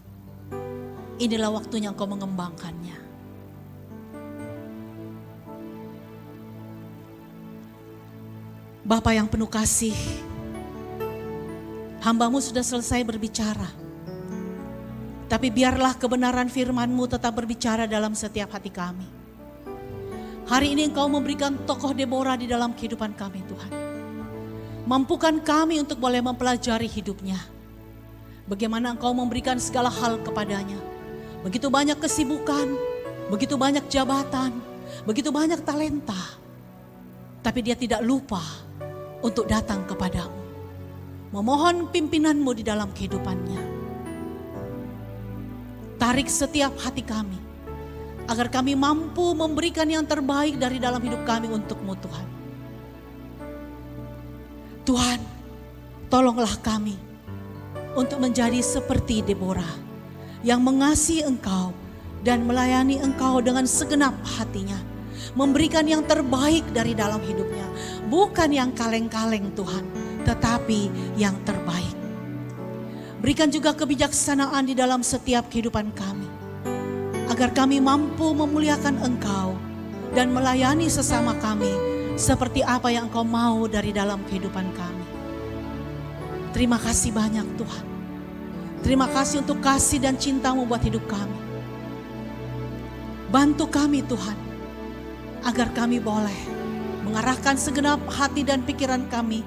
Inilah waktunya engkau mengembangkannya. Bapa yang penuh kasih, hamba-Mu sudah selesai berbicara. Tapi biarlah kebenaran firman-Mu tetap berbicara dalam setiap hati kami. Hari ini Engkau memberikan tokoh Deborah di dalam kehidupan kami Tuhan. Mampukan kami untuk boleh mempelajari hidupnya. Bagaimana Engkau memberikan segala hal kepadanya. Begitu banyak kesibukan, begitu banyak jabatan, begitu banyak talenta. Tapi dia tidak lupa untuk datang kepadamu. Memohon pimpinan-Mu di dalam kehidupannya. Tarik setiap hati kami, agar kami mampu memberikan yang terbaik dari dalam hidup kami untuk-Mu Tuhan. Tuhan, tolonglah kami untuk menjadi seperti Deborah yang mengasihi Engkau dan melayani Engkau dengan segenap hatinya. Memberikan yang terbaik dari dalam hidupnya. Bukan yang kaleng-kaleng Tuhan, tetapi yang terbaik. Berikan juga kebijaksanaan di dalam setiap kehidupan kami. Agar kami mampu memuliakan Engkau dan melayani sesama kami seperti apa yang Engkau mau dari dalam kehidupan kami. Terima kasih banyak Tuhan. Terima kasih untuk kasih dan cinta-Mu buat hidup kami. Bantu kami Tuhan, agar kami boleh mengarahkan segenap hati dan pikiran kami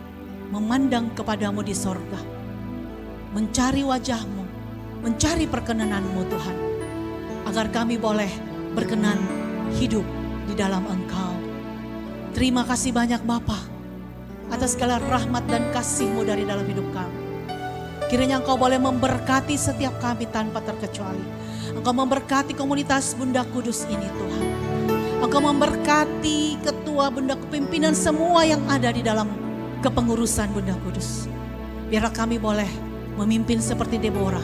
memandang kepadamu di sorga. Mencari wajah-Mu, mencari perkenanan-Mu Tuhan. Agar kami boleh berkenan hidup di dalam Engkau. Terima kasih banyak Bapa atas segala rahmat dan kasih-Mu dari dalam hidup kami. Kiranya Engkau boleh memberkati setiap kami tanpa terkecuali. Engkau memberkati komunitas Bunda Kudus ini Tuhan. Engkau memberkati ketua Bunda Kepimpinan semua yang ada di dalam kepengurusan Bunda Kudus. Biarlah kami boleh memimpin seperti Deborah,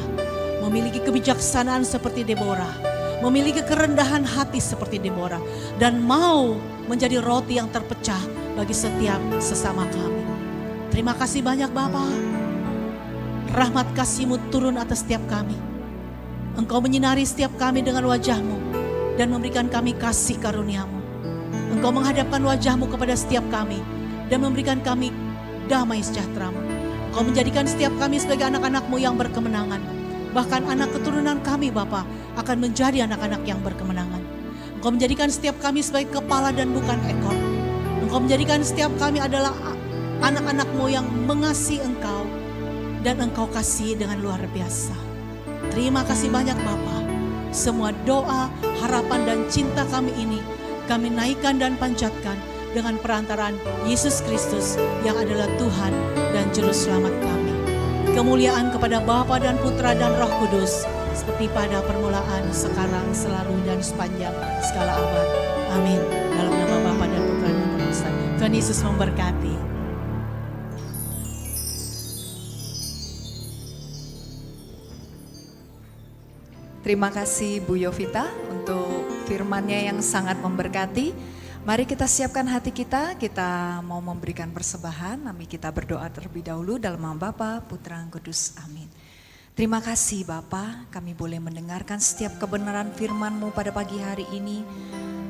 memiliki kebijaksanaan seperti Deborah, memiliki kerendahan hati seperti Deborah, dan mau menjadi roti yang terpecah bagi setiap sesama kami. Terima kasih banyak Bapa. Rahmat kasih-Mu turun atas setiap kami. Engkau menyinari setiap kami dengan wajah-Mu dan memberikan kami kasih karunia-Mu. Engkau menghadapkan wajah-Mu kepada setiap kami dan memberikan kami damai sejahtera-Mu. Engkau menjadikan setiap kami sebagai anak-anak-Mu yang berkemenangan. Bahkan anak keturunan kami Bapa akan menjadi anak-anak yang berkemenangan. Engkau menjadikan setiap kami sebagai kepala dan bukan ekor. Engkau menjadikan setiap kami adalah anak-anak-Mu yang mengasihi Engkau dan Engkau kasih dengan luar biasa. Terima kasih banyak Bapa. Semua doa, harapan dan cinta kami ini kami naikkan dan panjatkan dengan perantaraan Yesus Kristus yang adalah Tuhan dan Juru Selamat kami. kemuliaan kepada Bapa dan Putra dan Roh Kudus, seperti pada permulaan, sekarang, selalu, dan sepanjang segala abad. Amin. Dalam nama Bapa dan Putra dan Roh Kudus. Tuhan Yesus memberkati. Terima kasih Bu Yovita untuk firman-Nya yang sangat memberkati. Mari kita siapkan hati kita mau memberikan persembahan. Mari kita berdoa terlebih dahulu dalam nama Bapa, Putra, dan Kudus. Amin. Terima kasih Bapa, kami boleh mendengarkan setiap kebenaran firman-Mu pada pagi hari ini.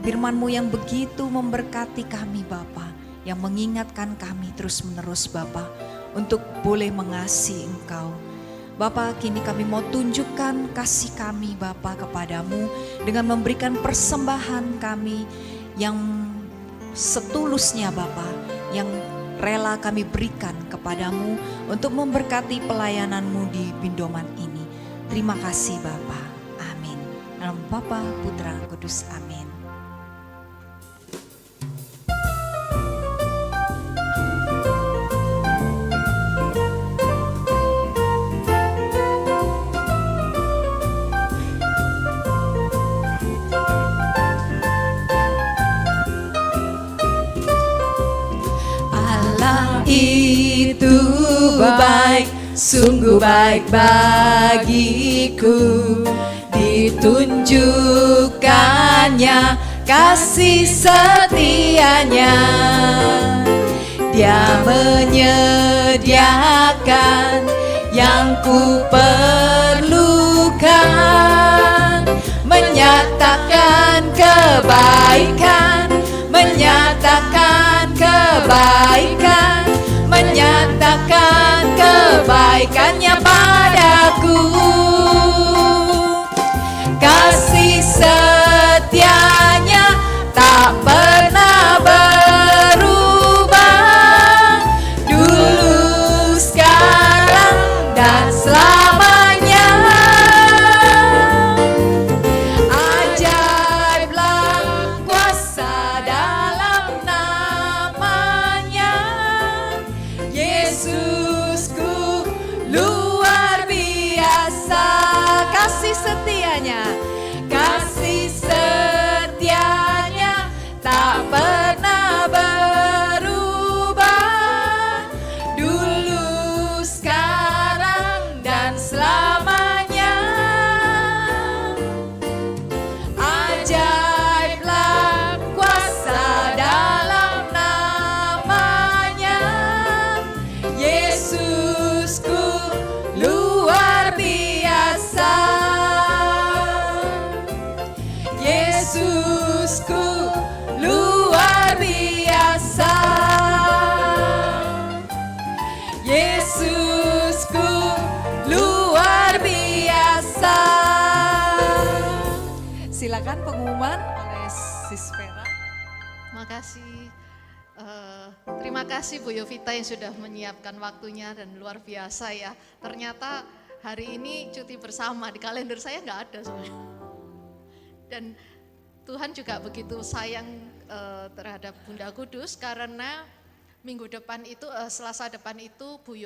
Firman-Mu yang begitu memberkati kami Bapa, yang mengingatkan kami terus-menerus Bapa, untuk boleh mengasihi Engkau. Bapa, kini kami mau tunjukkan kasih kami Bapa kepadamu dengan memberikan persembahan kami yang setulusnya Bapa, yang rela kami berikan kepadamu untuk memberkati pelayananmu di Pindoman ini. Terima kasih Bapa. Amin. Dalam Bapa, Putra, Kudus. Amin. Itu baik, sungguh baik bagiku, ditunjukkannya kasih setianya. Dia menyediakan yang ku perlukan, menyatakan kebaikan, menyatakan kebaikan, menyatakan kebaikannya padaku. Kasih setianya tak pernah berubah, dulu, sekarang, dan selamanya. Ajaiblah kuasa dalam namanya, Yesusku luar biasa. Kasih setianya, kasih setianya tak pernah berubah, dulu, sekarang, dan selamanya. Ajaiblah kuasa dalam namanya, Yesusku luar biasa. Yesusku luar biasa. Yesusku luar biasa. Silakan pengumuman oleh Sis Vera. Makasih. Terima kasih Bu Yovita yang sudah menyiapkan waktunya dan luar biasa ya. Ternyata hari ini cuti bersama, di kalender saya nggak ada sebenarnya. Dan Tuhan juga begitu sayang terhadap Bunda Kudus karena minggu depan itu, Selasa depan itu Bu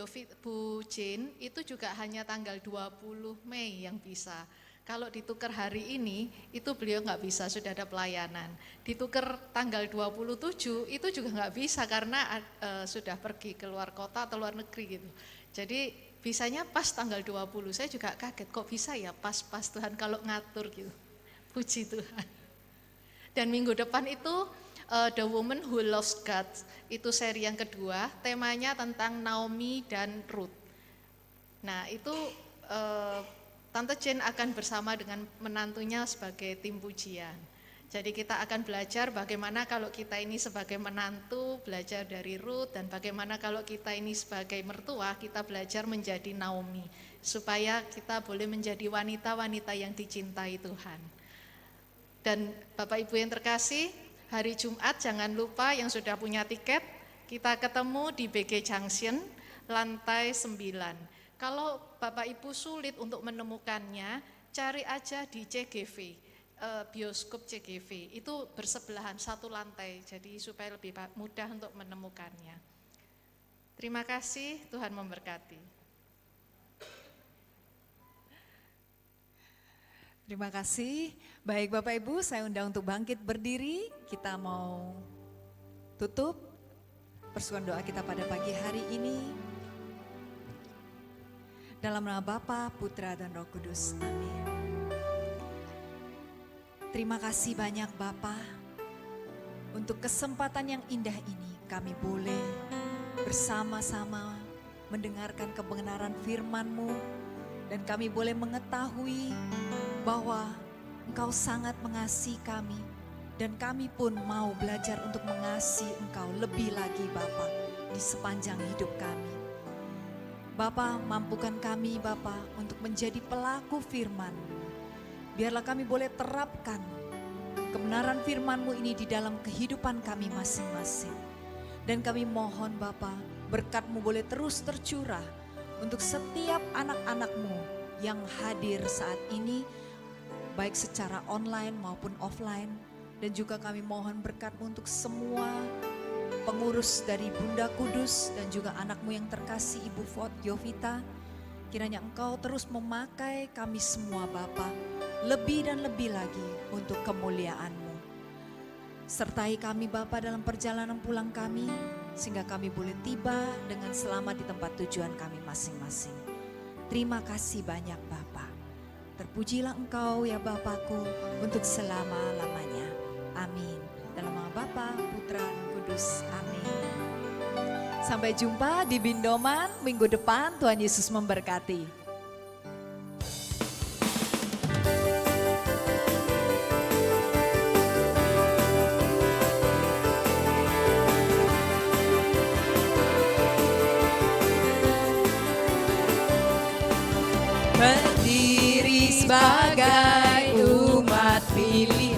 Jane itu juga hanya tanggal 20 Mei yang bisa. Kalau ditukar hari ini, itu beliau nggak bisa, sudah ada pelayanan. Ditukar tanggal 27, itu juga nggak bisa karena sudah pergi ke luar kota atau luar negeri gitu. Jadi bisanya pas tanggal 20, saya juga kaget kok bisa ya pas-pas Tuhan kalau ngatur gitu. Puji Tuhan. Dan minggu depan itu The Woman Who Loves God, itu seri yang kedua, temanya tentang Naomi dan Ruth. Nah itu Tante Jane akan bersama dengan menantunya sebagai tim pujian. Jadi kita akan belajar bagaimana kalau kita ini sebagai menantu belajar dari Ruth, dan bagaimana kalau kita ini sebagai mertua kita belajar menjadi Naomi, supaya kita boleh menjadi wanita-wanita yang dicintai Tuhan. Dan Bapak Ibu yang terkasih, hari Jumat jangan lupa yang sudah punya tiket, kita ketemu di BG Junction lantai 9. Kalau Bapak Ibu sulit untuk menemukannya, cari aja di CGV, bioskop CGV, itu bersebelahan satu lantai, jadi supaya lebih mudah untuk menemukannya. Terima kasih, Tuhan memberkati. Terima kasih. Baik Bapak Ibu, saya undang untuk bangkit berdiri. Kita mau tutup persuan doa kita pada pagi hari ini. Dalam nama Bapa, Putra, dan Roh Kudus. Amin. Terima kasih banyak Bapa untuk kesempatan yang indah ini kami boleh bersama-sama mendengarkan kebenaran firman-Mu dan kami boleh mengetahui bahwa Engkau sangat mengasihi kami dan kami pun mau belajar untuk mengasihi Engkau lebih lagi Bapa di sepanjang hidup kami. Bapa, mampukan kami Bapa untuk menjadi pelaku firman. Biarlah kami boleh terapkan kebenaran firman-Mu ini di dalam kehidupan kami masing-masing. Dan kami mohon Bapa, berkat-Mu boleh terus tercurah untuk setiap anak-anak-Mu yang hadir saat ini, baik secara online maupun offline. Dan juga kami mohon berkat-Mu untuk semua pengurus dari Bunda Kudus dan juga anak-Mu yang terkasih Ibu Yovita. Kiranya Engkau terus memakai kami semua Bapa, lebih dan lebih lagi untuk kemuliaan-Mu. Sertai kami Bapa dalam perjalanan pulang kami, sehingga kami boleh tiba dengan selamat di tempat tujuan kami masing-masing. Terima kasih banyak Bapa. Terpujilah Engkau ya Bapakku untuk selama-lamanya. Amin. Dalam nama Bapa, Putra, dan Kudus. Amin. Sampai jumpa di Bindoman minggu depan. Tuhan Yesus memberkati. Berdiri sebagai umat pilih.